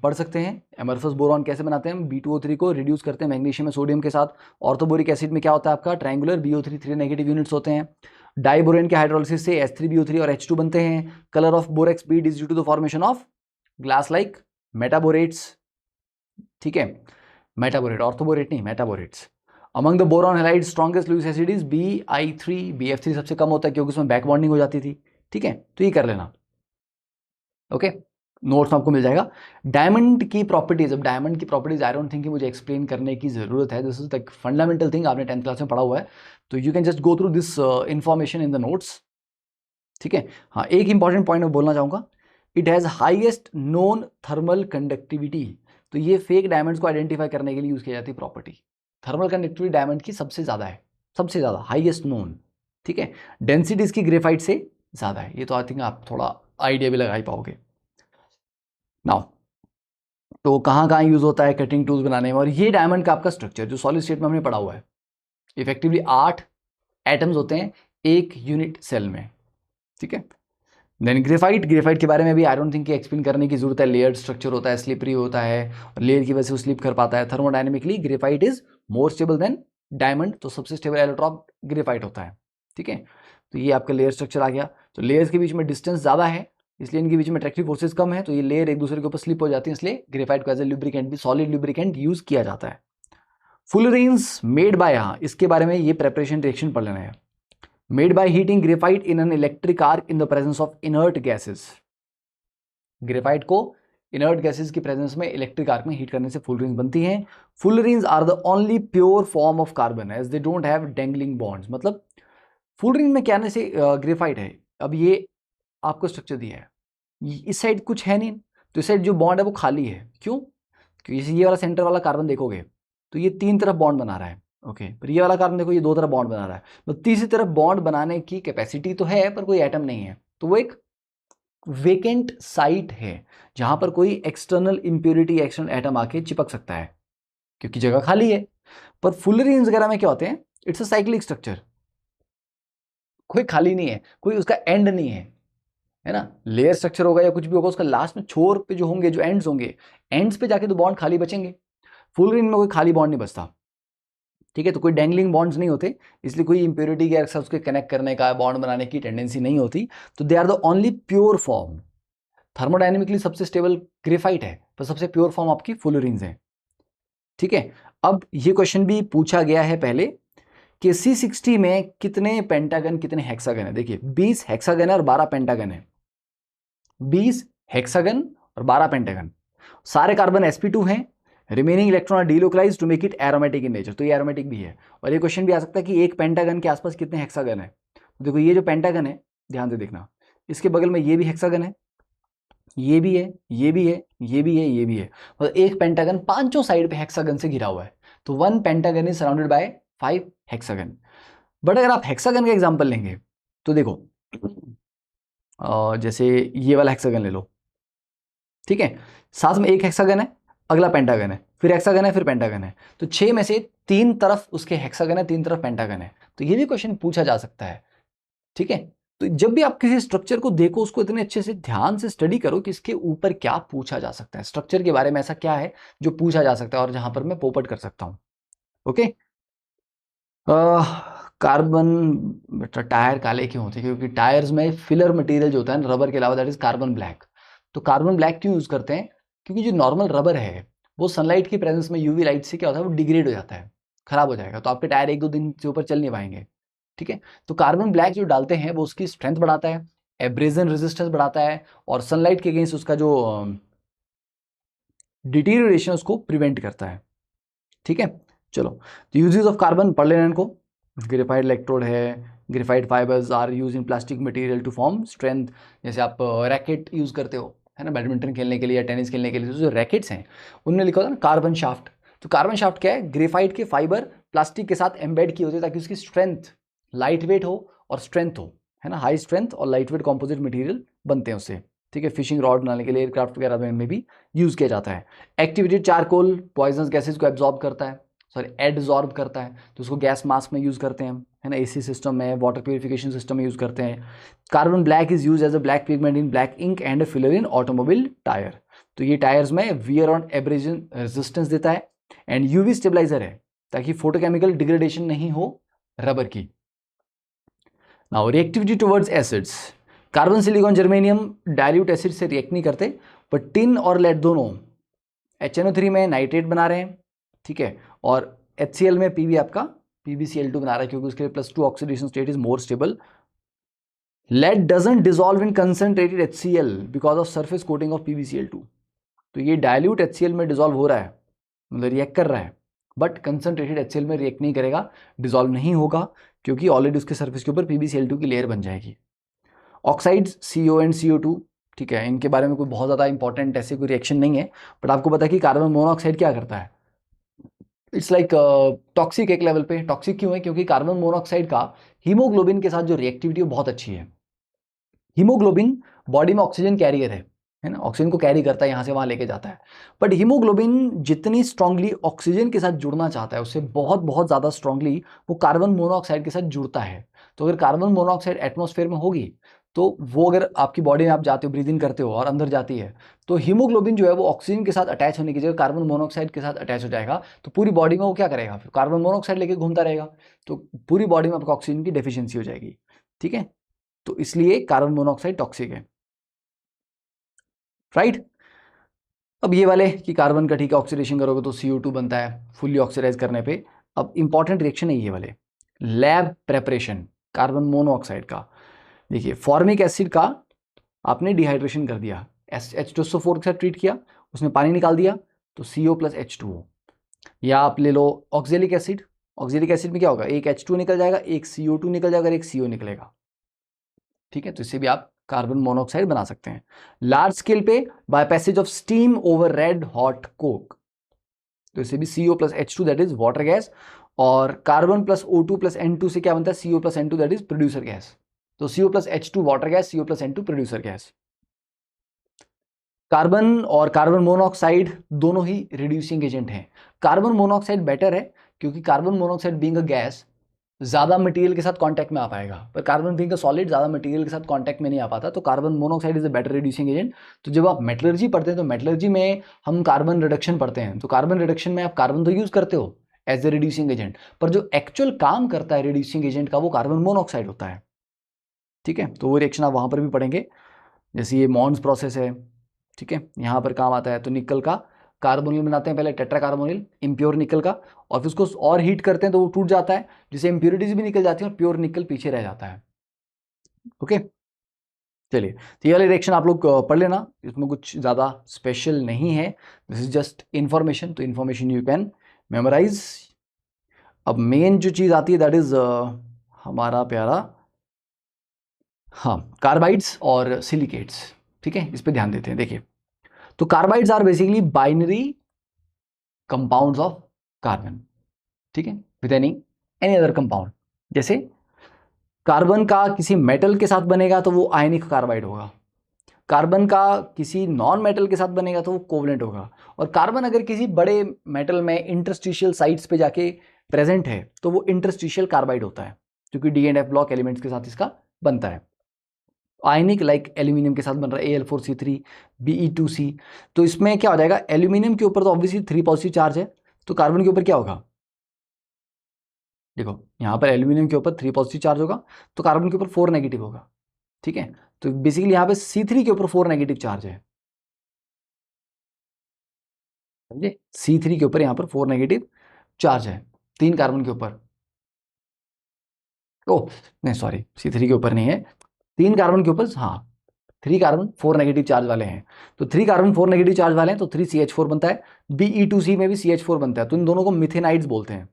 पढ़ सकते हैं। एमरफस बोरॉन कैसे बनाते हैं, B2O3 को रिड्यूस करते हैं मैग्नीशियम में सोडियम के साथ। ऑर्थोबोरिक एसिड में क्या होता है आपका, ट्रायंगुलर BO3 3 नेगेटिव यूनिट्स होते हैं। डाइबोरेन के हाइड्रोलिसिस से H3BO3 और H2 बनते हैं। Colour of borax bead is due to the formation of glass like metaborates, ठीक है, मेटाबोरेट, ऑर्थोबोरेट नहीं, metaborates. Among the boron halide strongest Lewis acid is Bi3, BF3 सबसे कम होता है क्योंकि उसमें बैक बॉन्डिंग हो जाती थी, ठीक है, तो ये कर लेना। ओके, नोट्स में आपको मिल जाएगा। डायमंड की प्रॉपर्टीज, अब डायमंड की प्रॉपर्टीज आई डोंट थिंक कि मुझे एक्सप्लेन करने की जरूरत है, this is like fundamental thing, आपने 10th क्लास में पढ़ा हुआ है, तो you can just go through this information in the notes, ठीक है। हाँ, एक इंपॉर्टेंट पॉइंट मैं बोलना चाहूंगा, it has highest known thermal conductivity, तो ये फेक डायमंड्स को आइडेंटिफाई करने के लिए यूज की जाती है प्रॉपर्टी। थर्मल कंडक्टिविटी डायमंड की सबसे ज्यादा है, सबसे ज्यादा हाईएस्ट नोन, ठीक है। डेंसिटी इसकी ग्रेफाइट से ज्यादा है, ये तो आई थिंक आप थोड़ा आइडिया भी लगा ही पाओगे। नाउ तो कहाँ कहाँ यूज होता है कटिंग टूल्स बनाने में, और ये डायमंड का आपका स्ट्रक्चर जो सॉलिड स्टेट में हमने पढ़ा हुआ है, इफेक्टिवली 8 एटम्स होते हैं एक यूनिट सेल में, ठीक है। देन ग्रेफाइट, ग्रेफाइट के बारे में भी आई डोंट थिंक कि एक्सप्लेन करने की जरूरत है, लेयर्ड स्ट्रक्चर होता है, स्लिपरी होता है और लेयर की वजह से वो स्लिप कर पाता है। Thermodynamically graphite is more stable then diamond, तो सबसे स्टेबल एलोट्रॉप ग्रेफाइट होता है, ठीक है। तो ये आपका लेयर स्ट्रक्चर आ गया, तो लेयर्स के बीच में डिस्टेंस ज़्यादा है इसलिए इनके बीच में अट्रैक्टिव फोर्सेस कम है, तो ये लेयर एक दूसरे के ऊपर स्लिप हो जाती है, इसलिए ग्रेफाइट को एज ए लुब्रिकेंट भी, सॉलिड लुब्रिकेंट यूज किया जाता है। फुलरीन्स मेड बाय, यहाँ इसके बारे में ये प्रेपरेशन रिएक्शन पढ़ लेना है। Made by heating graphite in an electric arc in the presence of inert gases. Graphite को इनर्ट गैसेस की प्रेजेंस में इलेक्ट्रिक आर्क में हीट करने से फुलरीन्स बनती हैं। Fullerenes are the only pure form of carbon as they don't have dangling bonds, मतलब fullerene में क्या ना से ग्रेफाइट है, अब ये आपको स्ट्रक्चर दिया है, इस साइड कुछ है नहीं, तो इस साइड जो बॉन्ड है वो खाली है, क्यों, क्योंकि ये वाला सेंटर वाला कार्बन देखोगे तो ये 3 तरफ बॉन्ड बना रहा है, ओके, पर ये वाला कार्बन देखो ये 2 तरफ बॉन्ड बना रहा है, तो तीसरी तरफ बॉन्ड बनाने की कैपेसिटी तो है पर कोई एटम नहीं है, तो वो एक वेकेंट साइट है जहां पर कोई एक्सटर्नल इंप्योरिटी एक्सटर्नल एटम आके चिपक सकता है क्योंकि जगह खाली है। पर फुलरीन्स वगैरह में क्या होते हैं, इट्स अ साइक्लिक स्ट्रक्चर, कोई खाली नहीं है, कोई उसका एंड नहीं है ना। लेयर स्ट्रक्चर होगा या कुछ भी होगा, उसका लास्ट में छोर पे जो होंगे, जो एंड्स होंगे, एंड्स पे जाके तो बॉन्ड खाली बचेंगे। फुलरीन में कोई खाली बॉन्ड नहीं बचता, ठीक है, तो कोई डेंगलिंग बॉन्ड्स नहीं होते, इसलिए कोई इंप्योरिटी के साथ उसके कनेक्ट करने का, बॉन्ड बनाने की टेंडेंसी नहीं होती, तो they are the only pure form. Thermodynamically सबसे स्टेबल ग्रेफाइट है, पर सबसे प्योर फॉर्म आपकी फुलरीन्स है, ठीक है। अब ये क्वेश्चन भी पूछा गया है पहले कि C60 में कितने पेंटागन कितने हेक्सागन है, देखिए 20 हेक्सागन है और 12 पेंटागन है, 20 हेक्सागन और 12 पेंटागन, सारे कार्बन sp2 हैं, remaining electron are delocalised to make it aromatic in nature, तो ये एरोमेटिक भी है। और ये क्वेश्चन भी आ सकता है कि एक पेंटागन के आसपास कितने हेक्सागन है, तो देखो ये जो पेंटागन है ध्यान से देखना, इसके बगल में ये भी हेक्सागन है, ये भी है, ये भी है, ये भी है, ये भी है, मतलब एक पेंटागन पांचों साइड पे हेक्सागन से घिरा हुआ है, तो 1 pentagon is surrounded by 5 hexagon. But अगर आप हेक्सागन का एग्जांपल लेंगे तो देखो जैसे ये वाला हेक्सागन ले लो, ठीक है, साथ में एक हेक्सागन है, अगला पेंटागन है, फिर हेक्सागन है, फिर पेंटागन है। तो 6 में से 3 तरफ उसके हेक्सागन है, 3 तरफ पेंटागन है। तो ये भी क्वेश्चन पूछा जा सकता है, ठीक है। तो जब भी आप किसी स्ट्रक्चर को देखो, उसको इतने अच्छे से ध्यान से स्टडी करो कि इसके ऊपर क्या पूछा जा सकता है, स्ट्रक्चर के बारे में ऐसा क्या है जो पूछा जा सकता है और जहां पर मैं पोपट कर सकता हूं। ओके, कार्बन टायर काले क्यों होते हैं? क्योंकि टायर्स में फिलर मटेरियल जो होता है रबर के अलावा, दैट इज कार्बन ब्लैक। तो कार्बन ब्लैक क्यों यूज करते हैं? क्योंकि जो नॉर्मल रबर है वो सनलाइट की प्रेजेंस में, यूवी लाइट से क्या होता है, वो डिग्रेड हो जाता है, खराब हो जाएगा। तो आपके टायर 1-2 दिन से ऊपर चल नहीं पाएंगे, ठीक है। तो कार्बन ब्लैक जो डालते हैं वो उसकी स्ट्रेंथ बढ़ाता है, एब्रेजन रेजिस्टेंस बढ़ाता है, और सनलाइट के अगेंस्ट उसका जो डिटीरियोरेशन उसको प्रिवेंट करता है, ठीक है। चलो, तो यूजेस ऑफ कार्बन पढ़ लेना इनको। ग्रेफाइट इलेक्ट्रोड है, graphite fibres are use in plastic material to form strength. जैसे आप रैकेट यूज करते हो, है ना, बैडमिंटन खेलने के लिए या टेनिस खेलने के लिए, तो जो रैकेट्स हैं उनमें लिखा होता है ना कार्बन शाफ्ट। तो कार्बन शाफ्ट क्या है? ग्रेफाइट के फाइबर प्लास्टिक के साथ एम्बेड किए होते हैं ताकि उसकी स्ट्रेंथ लाइट वेट हो और स्ट्रेंथ हो, है ना, हाई स्ट्रेंथ और लाइट वेट कॉम्पोजिट मटीरियल बनते हैं उससे, ठीक है। फिशिंग रॉड बनाने के लिए, एयरक्राफ्ट वगैरह में भी यूज किया जाता है। एक्टिवेटेड चारकोल पॉइजनस गैसेज को एब्जॉर्ब करता है, सॉरी एडजॉर्ब करता है, तो उसको गैस मास्क में यूज करते हैं, है ना, एसी सिस्टम में, वाटर प्यूरिफिकेशन सिस्टम में यूज करते हैं। Carbon black is use as a black pigment in black ink and filler in automobile tyre. तो ये टायर्स में वियर ऑन एब्रेजन रेजिस्टेंस देता है, एंड यूवी स्टेबलाइजर है ताकि फोटोकेमिकल डिग्रेडेशन नहीं हो रबर की। Now reactivity towards acids, carbon silicon germanium dilute acid से रिएक्ट नहीं करते, पर टिन और लेड दोनों HNO3 में नाइट्रेट बना रहे हैं, ठीक है, और HCl में पीबी आपका PbCl2 बना रहा है क्योंकि उसके +2 oxidation state is more stable. Lead doesn't dissolve in concentrated HCl because of surface coating of PbCl2। तो ये डायल्यूट HCl में डिसॉल्व हो रहा है, मतलब रिएक्ट कर रहा है, बट कंसंट्रेटेड HCl में रिएक्ट नहीं करेगा, डिसॉल्व नहीं होगा, क्योंकि ऑलरेडी उसके सरफेस के ऊपर PbCl2 की लेयर बन जाएगी। ऑक्साइड्स CO एंड CO2, ठीक है, इनके बारे में कोई बहुत ज़्यादा इंपॉर्टेंट ऐसे कोई रिएक्शन नहीं है, बट आपको पता है कि कार्बन मोनोऑक्साइड क्या करता है, इट्स लाइक टॉक्सिक एक लेवल पे। टॉक्सिक क्यों है? क्योंकि कार्बन मोनोऑक्साइड का हीमोग्लोबिन के साथ जो रिएक्टिविटी बहुत अच्छी है। हीमोग्लोबिन बॉडी में ऑक्सीजन कैरियर है ना, ऑक्सीजन को कैरी करता है, यहाँ से वहाँ लेके जाता है। बट हीमोग्लोबिन जितनी स्ट्रांगली ऑक्सीजन के साथ जुड़ना चाहता है, उससे बहुत बहुत ज़्यादा स्ट्रांगली वो कार्बन मोनोऑक्साइड के साथ जुड़ता है। तो अगर कार्बन मोनोऑक्साइड एटमॉस्फेयर में होगी, तो वो अगर आपकी बॉडी में आप जाते हो, ब्रीद इन करते हो और अंदर जाती है, तो हीमोग्लोबिन जो है वो ऑक्सीजन के साथ अटैच होने की जगह कार्बन मोनोऑक्साइड के साथ अटैच हो जाएगा। तो पूरी बॉडी में वो क्या करेगा, फिर कार्बन मोनोऑक्साइड लेके घूमता रहेगा, तो पूरी बॉडी में आपको ऑक्सीजन की डेफिशिएंसी हो जाएगी, ठीक है। तो इसलिए कार्बन मोनोऑक्साइड टॉक्सिक है, राइट। अब ये वाले कि कार्बन का, ठीक है, ऑक्सीडेशन करोगे तो CO2 बनता है फुल्ली ऑक्सीडाइज करने पे। अब इंपॉर्टेंट रिएक्शन है ये वाले, लैब प्रेपरेशन कार्बन मोनोऑक्साइड का। देखिए, फॉर्मिक एसिड का आपने डिहाइड्रेशन कर दिया, H2SO4 के साथ ट्रीट किया, उसने पानी निकाल दिया, तो CO + H2O। या आप ले लो ऑक्जेलिक एसिड, ऑक्जेलिक एसिड में क्या होगा, एक H2 निकल जाएगा, एक CO2 निकल जाएगा, एक CO निकलेगा, ठीक है। तो इससे भी आप कार्बन मोनोऑक्साइड बना सकते हैं। लार्ज स्केल पे by passage of steam over red hot coke, तो इससे भी CO + H2 that is water gas, और कार्बन + O2 + N2 से क्या बनता है, CO + N2 that is producer gas. तो CO + H2 water gas, CO + N2 producer gas. Carbon और कार्बन मोनोऑक्साइड दोनों ही रिड्यूसिंग एजेंट हैं। कार्बन मोनोऑक्साइड बेटर है क्योंकि carbon monoxide being a gas ज़्यादा मटेरियल के साथ कांटेक्ट में आ पाएगा, पर कार्बन बीइंग अ सॉलिड ज़्यादा मटेरियल के साथ कांटेक्ट में नहीं आ पाता, तो carbon monoxide is a better reducing agent. तो जब आप मेटलर्जी पढ़ते हैं तो मेटलर्जी में हम कार्बन रिडक्शन पढ़ते हैं, तो कार्बन रिडक्शन में आप कार्बन तो यूज़ करते हो एज ए रिड्यूसिंग एजेंट, पर जो एक्चुअल काम करता है रिड्यूसिंग एजेंट का वो कार्बन मोनोऑक्साइड होता है, ठीक है। तो वो रिएक्शन आप वहाँ पर भी पढ़ेंगे, जैसे ये मॉन्स प्रोसेस है, ठीक है, यहाँ पर काम आता है। तो निकल का कार्बोनिल बनाते हैं पहले, टेट्रा कार्बोनिल इम्प्योर निकल का, और फिर उसको और हीट करते हैं तो वो टूट जाता है, जिससे इम्प्योरिटीज भी निकल जाती है और प्योर निकल पीछे रह जाता है, ओके। चलिए, तो ये वाले रिएक्शन आप लोग पढ़ लेना, इसमें कुछ ज़्यादा स्पेशल नहीं है, दिस इज जस्ट इन्फॉर्मेशन, तो इन्फॉर्मेशन यू कैन मेमोराइज। अब मेन जो चीज़ आती है दैट इज हमारा प्यारा, हाँ, कार्बाइड्स और सिलिकेट्स, ठीक है, इस पे ध्यान देते हैं। देखिए, तो carbides are basically binary compounds of carbon, ठीक है, विद एनी अदर कंपाउंड। जैसे कार्बन का किसी मेटल के साथ बनेगा तो वो आयनिक कार्बाइड होगा, कार्बन का किसी नॉन मेटल के साथ बनेगा तो वो कोवलेंट होगा, और कार्बन अगर किसी बड़े मेटल में इंटरस्टिशियल साइट्स पे जाके प्रेजेंट है तो वो इंटरस्टिशियल कार्बाइड होता है, क्योंकि D and F block elements के साथ इसका बनता है। आयनिक लाइक एल्यूमिनियम के साथ बन रहा है Al4C3 Be2C। तो इसमें क्या हो जाएगा, एल्यूमिनियम के ऊपर तो ऑब्वियसली 3 पॉजिटिव चार्ज है, तो कार्बन के ऊपर क्या होगा, देखो यहाँ पर एल्यूमिनियम के ऊपर 3 पॉजिटिव चार्ज होगा तो कार्बन के ऊपर 4 नेगेटिव होगा। ठीक है, तो बेसिकली यहाँ पे C3 के ऊपर 4 नेगेटिव चार्ज है, समझे, C3 के ऊपर यहाँ पर 4 नेगेटिव चार्ज है 3 कार्बन के ऊपर। ओह नहीं सॉरी, C3 के ऊपर नहीं है, 3 कार्बन के ऊपर, हाँ 3 कार्बन 4 नेगेटिव चार्ज वाले हैं, तो 3 कार्बन 4 नेगेटिव चार्ज वाले हैं तो 3CH4 बनता है। Be2C में भी CH4 बनता है, तो इन दोनों को मिथेनाइड्स बोलते हैं।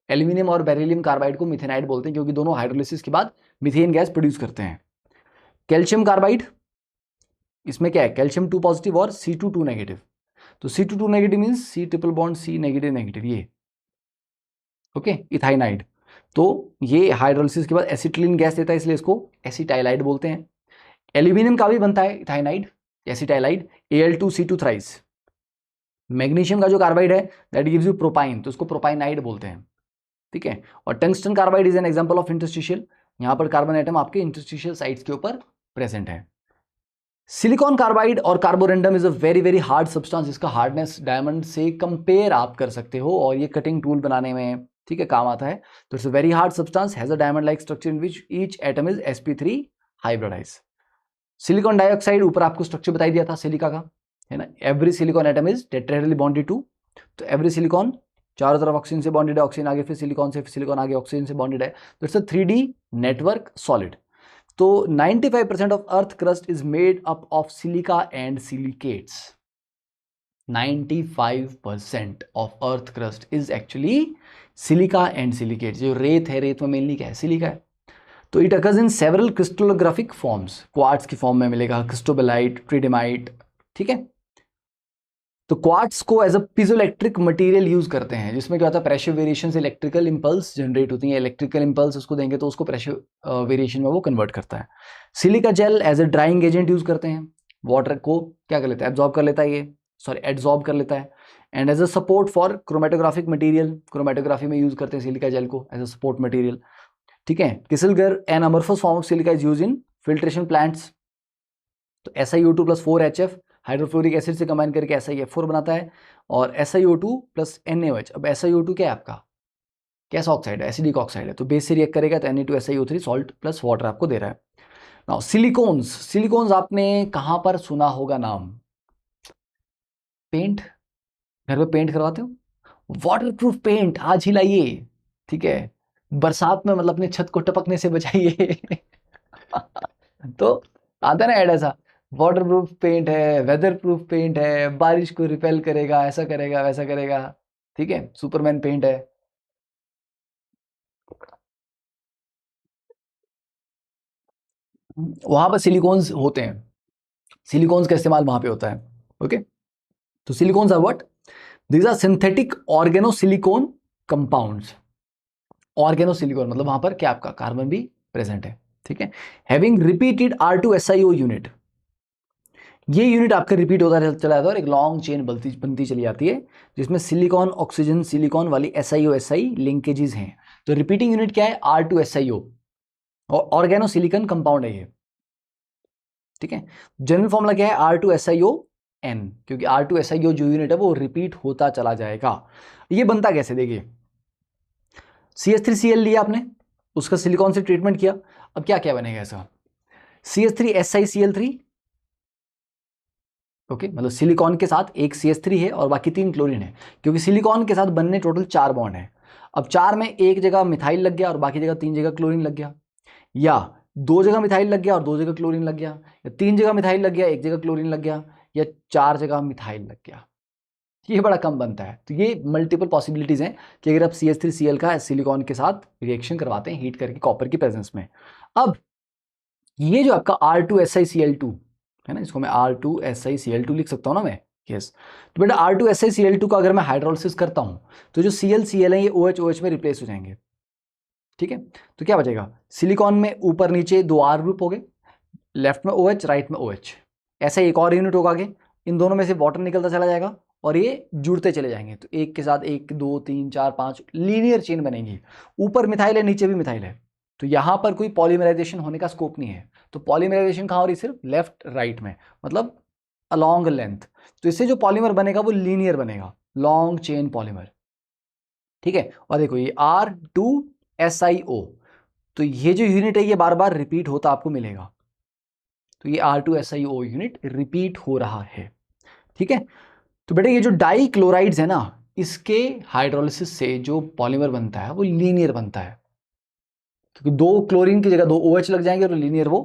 एल्यूमिनियम और बेरिलियम कार्बाइड को मिथेनाइड बोलते हैं क्योंकि दोनों हाइड्रोलिसिस के बाद मीथेन गैस प्रोड्यूस करते हैं। कैल्शियम कार्बाइड, इसमें क्या है, कैल्शियम 2 पॉजिटिव और C2 2 नेगेटिव, तो C2 2 negative means C triple bond C negative negative, ये ओके इथाइनाइड। तो ये हाइड्रोलिसिस के बाद एसिटिलीन गैस देता है, इसलिए इसको एसिटाइलाइड बोलते हैं। एल्यूमिनियम का भी बनता है इथाइनाइड, एसिटाइलाइड, Al2C2 थ्राइस। मैग्नीशियम का जो कार्बाइड है दैट गिव्स यू प्रोपाइन, तो उसको प्रोपाइनाइड बोलते हैं। ठीक है, और tungsten carbide is an example of interstitial, यहाँ पर कार्बन एटम आपके इंटरस्टिशियल साइट्स के ऊपर प्रेजेंट है। सिलिकॉन कार्बाइड और Carborundum is a very very hard substance, इसका हार्डनेस डायमंड से कंपेयर आप कर सकते हो, और ये कटिंग टूल बनाने में ठीक है काम आता है। तो it's a very hard substance, has a diamond like structure in which each atom is sp3 hybridise. Silicon dioxide ऊपर आपको स्ट्रक्चर बताई दिया था सिलिका का, है ना, every silicon atom is tetrahedrally bonded to, तो एवरी सिलिकॉन चारों तरफ ऑक्सीजन से बॉन्डेड है, ऑक्सीजन आगे फिर सिलिकॉन आगे ऑक्सीजन से बॉन्डेड है, तो it's a 3D network solid. तो 95% of earth crust is made up of silica and silicates. 95% of earth crust is actually silica and silicate. जो रेत है, रेत में मेनली क्या है, सिलिका है। तो it occurs in several crystallographic forms, quartz की फॉर्म में मिलेगा, क्रिस्टोबेलाइट, ट्रिडेमाइट। ठीक है, तो क्वार्ट्स को as a piezoelectric material use करते हैं, जिसमें क्या होता है, प्रेशर वेरिएशन से इलेक्ट्रिकल इंपल्स जनरेट होती है, इलेक्ट्रिकल इंपल्स उसको देंगे तो उसको प्रेशर वेरिएशन में वो कन्वर्ट करता है। Silica gel as a drying agent use करते हैं, वाटर को क्या कर लेता है, एब्जॉर्ब कर लेता है, ये सॉरी एड्सॉर्ब कर लेता है। And as a support for chromatographic material, chromatography में यूज करते हैं सिलिका जेल को एज अ सपोर्ट मटेरियल। ठीक है, किसलगर एन अमorphous form of silica is use in filtration plants. तो SiO2 plus 4HF hydrofluoric acid से कंबाइन करके SiF4 बनाता है, और SiO2 प्लस NaOH। अब SiO2 क्या है आपका, कैसा ऑक्साइड है, एसिडिक ऑक्साइड है, तो बेस से रिएक्ट करेगा तो Na2SiO3 सॉल्ट प्लस वाटर आपको दे रहा है। नाउ सिलिकॉन्स, सिलिकॉन्स आपने कहां पर सुना होगा नाम, पेंट, घर में पेंट करवाते हो, वाटरप्रूफ पेंट आज ही लाइए। ठीक है, बरसात में मतलब अपने छत को टपकने से बचाइए। तो आता है ना ऐड ऐसा, वाटर प्रूफ पेंट है, वेदर प्रूफ पेंट है, बारिश को रिपेल करेगा, ऐसा करेगा वैसा करेगा। ठीक है, सुपरमैन पेंट है। वहां पर सिलिकॉन्स होते हैं, सिलिकॉन्स का इस्तेमाल वहां पे होता है। ओके, तो silicones are what, these are synthetic organosilicon compounds. Organosilicon मतलब वहां पर क्या आपका कार्बन भी प्रेजेंट है। ठीक है, हैविंग रिपीटेड R2SiO यूनिट, ये यूनिट आपका रिपीट होता चला जाता है और एक लॉन्ग चेन बनती चली जाती है, जिसमें सिलिकॉन ऑक्सीजन सिलिकॉन वाली SiO-Si लिंकेजेस हैं। तो रिपीटिंग यूनिट क्या है, R2SiO, और ऑर्गेनोसिलिकॉन कंपाउंड है ये। ठीक है, जनरल फॉर्मूला क्या है, R2SiO-N, क्योंकि R2SiO जो यूनिट है वो रिपीट होता चला जाएगा। ये बनता कैसे, देखिए CH3Cl लिया आपने, उसका सिलिकॉन से ट्रीटमेंट किया, अब क्या क्या बनेगा ऐसा, CH3SiCl3। ओके, मतलब सिलिकॉन के साथ एक CH3 है और बाकी 3 क्लोरीन है, क्योंकि सिलिकॉन के साथ बनने टोटल 4 बॉन्ड है। अब 4 में एक जगह मिथाइल लग गया और बाकी जगह 3 जगह क्लोरीन लग गया, या 2 जगह मिथाइल लग गया और 2 जगह क्लोरीन लग गया, या 3 जगह मिथाइल लग गया 1 जगह क्लोरीन लग गया, या 4 जगह मिथाइल लग गया। ये बड़ा कम बनता है। तो ये मल्टीपल पॉसिबिलिटीज हैं कि अगर आप CH3Cl का सिलिकॉन के साथ रिएक्शन करवाते हैं हीट करके कॉपर की प्रेजेंस में। अब ये जो आपका R2SiCl2 है ना, इसको मैं R2SiCl2 लिख सकता हूँ ना मैं, यस। तो बेटा R2SiCl2 का अगर मैं हाइड्रोलिसिस करता हूँ तो जो Cl है ये OH में रिप्लेस हो जाएंगे। ठीक है, तो क्या बचेगा, सिलिकॉन में ऊपर नीचे 2 R ग्रुप हो गए, लेफ्ट में OH राइट में OH। ऐसा एक और यूनिट होगा आगे, इन दोनों में से वाटर निकलता चला जाएगा और ये जुड़ते चले जाएंगे, तो एक के साथ 1 2 3 4 5 लीनियर चेन बनेगी। ऊपर मिथाइल है, नीचे भी मिथाइल है, तो यहाँ पर कोई पॉलीमराइजेशन होने का स्कोप नहीं है। तो पॉलीमराइजेशन कहाँ हो रही है? सिर्फ लेफ्ट राइट में, मतलब अलॉन्ग लेंथ। तो इससे जो पॉलीमर बनेगा वो लीनियर बनेगा, लॉन्ग चेन पॉलीमर, ठीक है। और देखो ये R2SiO, तो ये जो यूनिट है ये बार बार रिपीट होता आपको मिलेगा, तो ये R2SiO यूनिट रिपीट हो रहा है, ठीक है। तो बेटा ये जो डाई क्लोराइड्स है ना, इसके हाइड्रोलिसिस से जो पॉलीमर बनता है वो लीनियर बनता है, क्योंकि 2 क्लोरीन की जगह 2 OH लग जाएंगे और लीनियर वो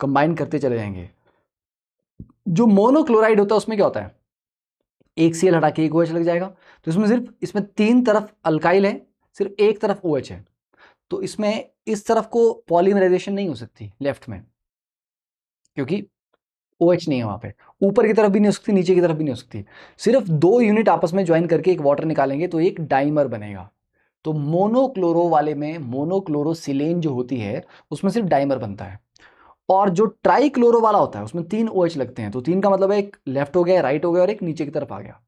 कंबाइन करते चले जाएंगे। जो मोनोक्लोराइड होता है उसमें क्या होता है, एक Cl हटा के एक OH लग जाएगा, तो इसमें सिर्फ इसमें 3 तरफ अल्काइल है, सिर्फ एक तरफ OH है, तो इसमें इस तरफ को पॉलीमराइजेशन नहीं हो सकती लेफ्ट में, क्योंकि OH नहीं है वहां पे, ऊपर की तरफ भी नहीं हो सकती, नीचे की तरफ भी नहीं हो सकती। सिर्फ 2 यूनिट आपस में ज्वाइन करके एक वाटर निकालेंगे तो एक डाइमर बनेगा। तो मोनोक्लोरो वाले में मोनोक्लोरोसिलेन जो होती है उसमें सिर्फ डाइमर बनता है, और जो ट्राइक्लोरो वाला होता है उसमें 3 OH लगते हैं, तो 3 का मतलब है एक लेफ्ट हो गया, राइट हो गया और एक नीचे की तरफ आ गया,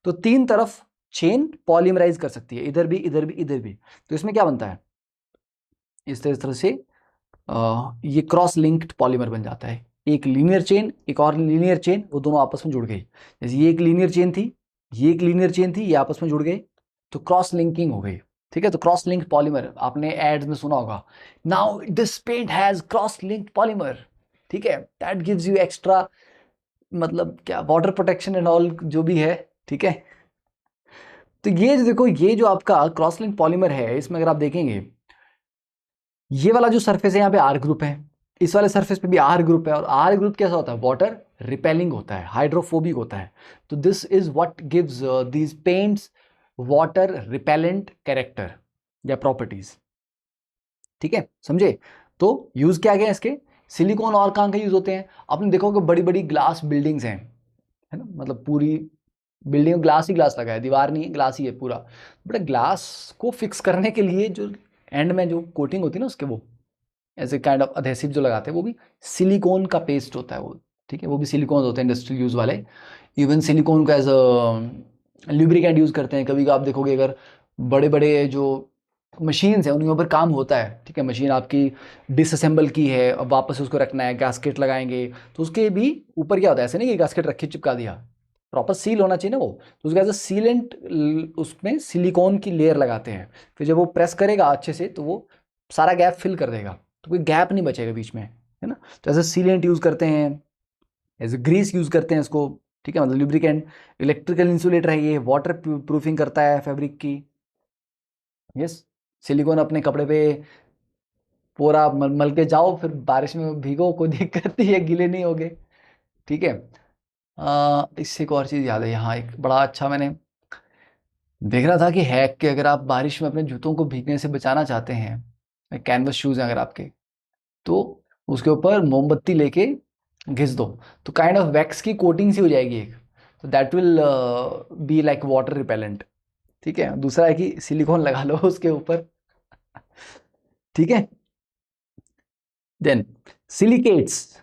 तो 3 तरफ चेन पॉलीमराइज कर सकती है, इधर भी इधर भी इधर भी। तो इसमें क्या बनता है, इस तरह से ये क्रॉस लिंक्ड पॉलीमर बन जाता है, एक लीनियर चेन एक और लीनियर चेन, वो दोनों आपस में जुड़ गई। जैसे ये एक लीनियर चेन थी, ये एक लीनियर चेन थी, ये आपस में जुड़ गए, तो क्रॉस लिंकिंग हो गई, ठीक है। तो क्रॉस लिंक्ड पॉलीमर आपने एड्स में सुना होगा, now this paint has cross linked polymer, ठीक है, दैट गिव्स यू एक्स्ट्रा, मतलब क्या, वाटर प्रोटेक्शन एंड ऑल जो भी है, ठीक है। तो ये जो देखो, ये जो आपका क्रॉस लिंक पॉलीमर है, इसमें अगर आप देखेंगे ये वाला जो सरफेस है यहाँ पे R ग्रुप है, इस वाले सरफेस पे भी R ग्रुप है, और R ग्रुप कैसा होता है, वाटर रिपेलिंग होता है, हाइड्रोफोबिक होता है। तो this is what gives these paints water repellent character या प्रॉपर्टीज, ठीक है, समझे। तो यूज क्या गया इसके, सिलिकॉन और कहाँ के यूज होते हैं, आपने देखो कि बड़ी बड़ी ग्लास बिल्डिंग्स हैं, है ना, मतलब पूरी बिल्डिंग में ग्लास ही ग्लास लगा है, दीवार नहीं है, ग्लास ही है पूरा, बट ग्लास को फिक्स करने के लिए जो एंड में जो कोटिंग होती है ना उसके, वो ऐसे काइंड ऑफ अधेसिव जो लगाते हैं वो भी सिलिकॉन का पेस्ट होता है वो, ठीक है, वो भी सिलिकॉन होते हैं इंडस्ट्रियल यूज वाले। इवन सिलिकॉन को एज अ ल्यूब्रिकेंट यूज करते हैं, कभी आप देखोगे अगर बड़े बड़े जो मशीन्स हैं उनके ऊपर काम होता है, ठीक है, मशीन आपकी डिसअसेंबल की है, अब वापस उसको रखना है, गैस्केट लगाएंगे, तो उसके भी ऊपर क्या होता है, ऐसे नहीं कि गैस्केट रखे चिपका दिया, प्रॉपर सील होना चाहिए ना वो, तो उसका एज अ सीलेंट उसमें सिलिकॉन की लेयर लगाते हैं, फिर जब वो प्रेस करेगा अच्छे से तो वो सारा गैप फिल कर देगा, तो कोई गैप नहीं बचेगा बीच में, है ना। तो एज अ सीलेंट यूज़ करते हैं, एज अ ग्रीस यूज़ करते हैं इसको, ठीक है, मतलब लुब्रिकेंट। इलेक्ट्रिकल इंसुलेटर है ये, वाटर प्रूफिंग करता है फैब्रिक की, यस। सिलिकॉन अपने कपड़े पे पूरा मल मल के जाओ, फिर बारिश में भीगो, कोई दिक्कत नहीं है, गीले नहीं होगे, ठीक है। इससे एक और चीज़ याद है, यहाँ एक बड़ा अच्छा मैंने देख रहा था कि हैक के, अगर आप बारिश में अपने जूतों को भीगने से बचाना चाहते हैं, कैनवस शूज़ हैं अगर आपके, तो उसके ऊपर मोमबत्ती लेके घिस दो, तो काइंड ऑफ वैक्स की कोटिंग सी हो जाएगी एक, तो that will be like water repellent, ठीक है। दूसरा है कि सिलिकॉन लगा लो उसके ऊपर, ठीक है। Then silicates,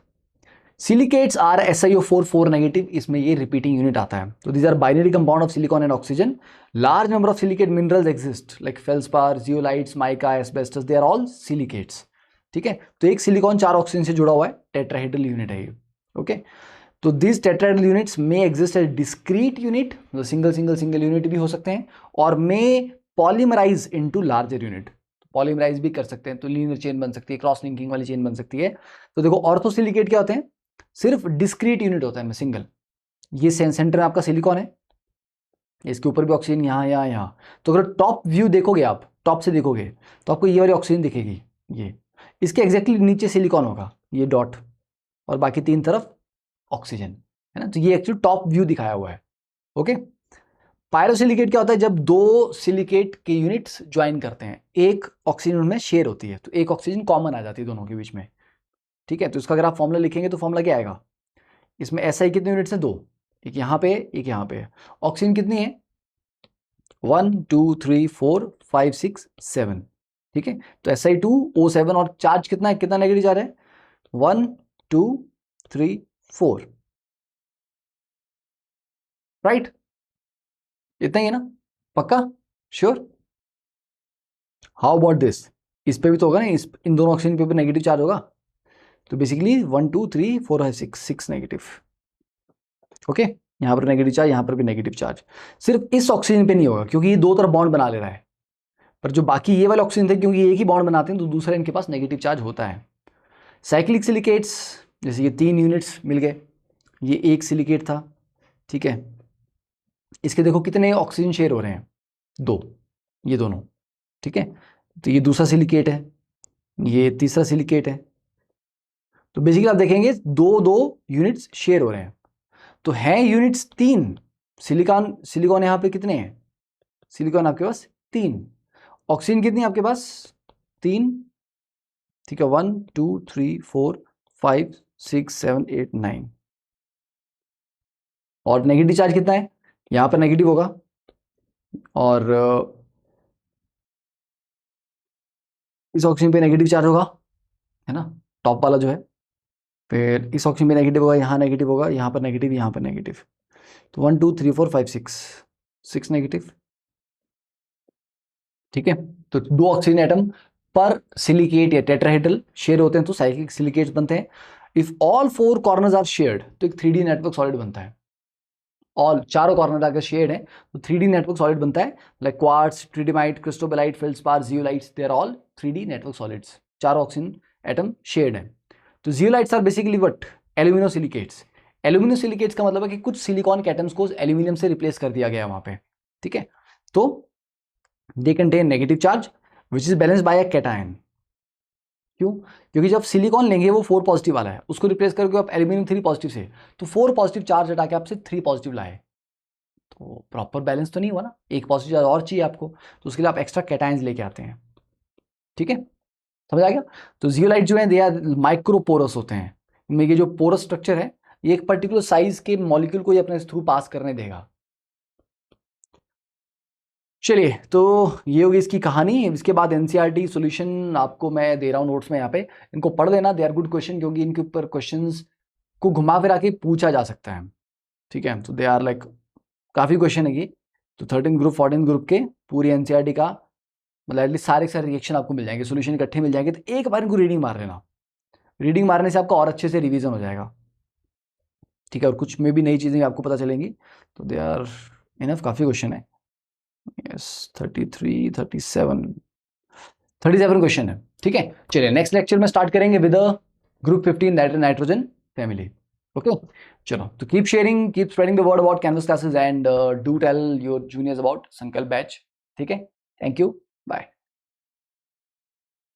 silicates are SiO4 negative, इसमें ये रिपीटिंग यूनिट आता है। तो these are binary compound of silicon and oxygen, large number of silicate minerals exist like feldspar, zeolites, mica, asbestos, they are all silicates, ठीक है। तो एक silicon 4 oxygen से जुड़ा हुआ है, टेट्राहेड्रल यूनिट है ये, ओके। तो this tetrahedral units may exist as discrete unit, मतलब सिंगल सिंगल सिंगल यूनिट भी हो सकते हैं, और may polymerize into larger unit, polymerize भी कर सकते हैं, तो लीनियर चेन बन सकती है, क्रॉस लिंकिंग वाली चेन बन सकती है। तो देखो ऑर्थोसिलिकेट क्या होते हैं, सिर्फ डिस्क्रीट यूनिट होता है, सिंगल, ये सेंटर में आपका सिलिकॉन है, इसके ऊपर भी ऑक्सीजन यहाँ यहाँ यहाँ, तो अगर टॉप व्यू देखोगे आप, टॉप से देखोगे तो आपको ये वाली ऑक्सीजन दिखेगी, ये इसके एग्जैक्टली नीचे सिलिकॉन होगा, ये डॉट, और बाकी 3 तरफ ऑक्सीजन, है ना। तो ये एक्चुअली टॉप व्यू दिखाया हुआ है, ओके। पायरोसिलिकेट क्या होता है, जब 2 सिलिकेट के यूनिट्स ज्वाइन करते हैं, एक ऑक्सीजन उनमें शेयर होती है, तो एक ऑक्सीजन कॉमन आ जाती है दोनों के बीच में, ठीक है। तो इसका अगर आप फॉर्मूला लिखेंगे तो फॉर्मूला क्या आएगा, इसमें SI कितने यूनिट्स हैं, 2, एक यहाँ पे एक यहाँ पे, ऑक्सीजन कितनी है 1 2 3 4 5 6 7, ठीक है। तो Si2O7, और चार्ज कितना है, कितना नेगेटिव चार्ज है 1 2 3 4, राइट? इतना ही है ना, पक्का, श्योर? हाउ अबाउट दिस, इस पे भी तो होगा ना, इन दोनों ऑक्सीजन पे नेगेटिव चार्ज होगा, तो बेसिकली 1 2 3 4 5 6 नेगेटिव। ओके, यहाँ पर नेगेटिव चार्ज, यहाँ पर भी नेगेटिव चार्ज। सिर्फ इस ऑक्सीजन पे नहीं होगा क्योंकि ये दो तरफ बॉन्ड बना ले रहा है, पर जो बाकी ये वाले ऑक्सीजन थे क्योंकि एक ही बॉन्ड बनाते हैं तो दूसरा इनके पास नेगेटिव चार्ज होता है। साइक्लिक सिलिकेट्स, जैसे ये 3 यूनिट्स मिल गए, ये एक सिलिकेट था, ठीक है, इसके देखो कितने ऑक्सीजन शेयर हो रहे हैं, 2, ये दोनों, ठीक है, तो ये दूसरा सिलिकेट है, ये तीसरा सिलिकेट है, तो बेसिकली आप देखेंगे 2 यूनिट्स शेयर हो रहे हैं, तो है यूनिट्स 3, सिलिकॉन यहाँ पे कितने हैं, सिलिकॉन आपके पास 3, ऑक्सीजन कितनी है आपके पास 3, ठीक है, 1 2 3 4 5 6 7 8 9, और नेगेटिव चार्ज कितना है, यहां पर नेगेटिव होगा, और इस ऑक्सीजन पे नेगेटिव चार्ज होगा, है ना, टॉप वाला जो है, फिर इस ऑक्सीजन पे नेगेटिव होगा, यहाँ नेगेटिव होगा, यहाँ पर नेगेटिव, यहाँ पर नेगेटिव, तो 1 2 3 4 5 6 नेगेटिव, ठीक है, तो 2 ऑक्सीजन एटम पर सिलिकेट या टेट्राहेड्रल शेयर होते हैं तो साइक्लिक सिलिकेट्स बनते हैं। If all 4 corners are shared तो एक 3D नेटवर्क सॉलिड बनता है, ऑल चारों कॉर्नर अगर शेयर्ड है तो 3D नेटवर्क सॉलिड बनता है, like quartz, tridymite, cristobalite, feldspar, zeolites, they are all 3D network solids, चारों ऑक्सीजन एटम शेयर्ड है। तो zeolites are basically what, aluminosilicates. Aluminosilicates का मतलब है कि कुछ सिलिकॉन के एटम्स को एल्यूमिनियम से रिप्लेस कर दिया गया वहां पे, ठीक है, तो they contain negative charge which is balanced bye a cation. क्यों? क्योंकि जब सिलिकॉन लेंगे वो 4 पॉजिटिव वाला है, उसको रिप्लेस करके आप एल्यूमिनियम 3 पॉजिटिव से, तो 4 पॉजिटिव चार्ज हटा के आपसे 3 पॉजिटिव लाए, तो प्रॉपर बैलेंस तो नहीं हुआ ना, एक पॉजिटिव चार्ज और चाहिए आपको, तो उसके लिए आप एक्स्ट्रा कैटायंस लेके आते हैं, ठीक है, समझ आ गया? तो जियोलाइट जो है दे आर माइक्रोपोरस होते हैं, इनमें ये जो पोरस स्ट्रक्चर है ये एक पर्टिकुलर साइज के मॉलिक्यूल को ये अपने थ्रू पास करने देगा। चलिए, तो ये होगी इसकी कहानी। इसके बाद एनसीईआरटी सॉल्यूशन आपको मैं दे रहा हूँ नोट्स में, यहाँ पे इनको पढ़ लेना, दे आर गुड क्वेश्चन, क्योंकि इनके ऊपर क्वेश्चंस को घुमा फिरा के पूछा जा सकता है, ठीक है, तो दे आर लाइक काफ़ी क्वेश्चन है ये, तो 13 ग्रुप 14 ग्रुप के पूरी एनसीईआरटी का मतलब एटलीस्ट सारे रिएक्शन आपको मिल जाएंगे, सोल्यूशन इकट्ठे मिल जाएंगे, तो एक बार इनको रीडिंग मार लेना, रीडिंग मारने से आपका और अच्छे से रिवीजन हो जाएगा, ठीक है, और कुछ में भी नई चीज़ें आपको पता चलेंगी, तो दे आर इनफ, काफ़ी क्वेश्चन है, यस 33 37 क्वेश्चन है, ठीक है। चलिए नेक्स्ट लेक्चर में स्टार्ट करेंगे with group 15 that is nitrogen family, okay. चलो, तो keep sharing, keep spreading the word about Canvas classes and do tell your juniors about Sankalp batch, ठीक है। Thank you, bye.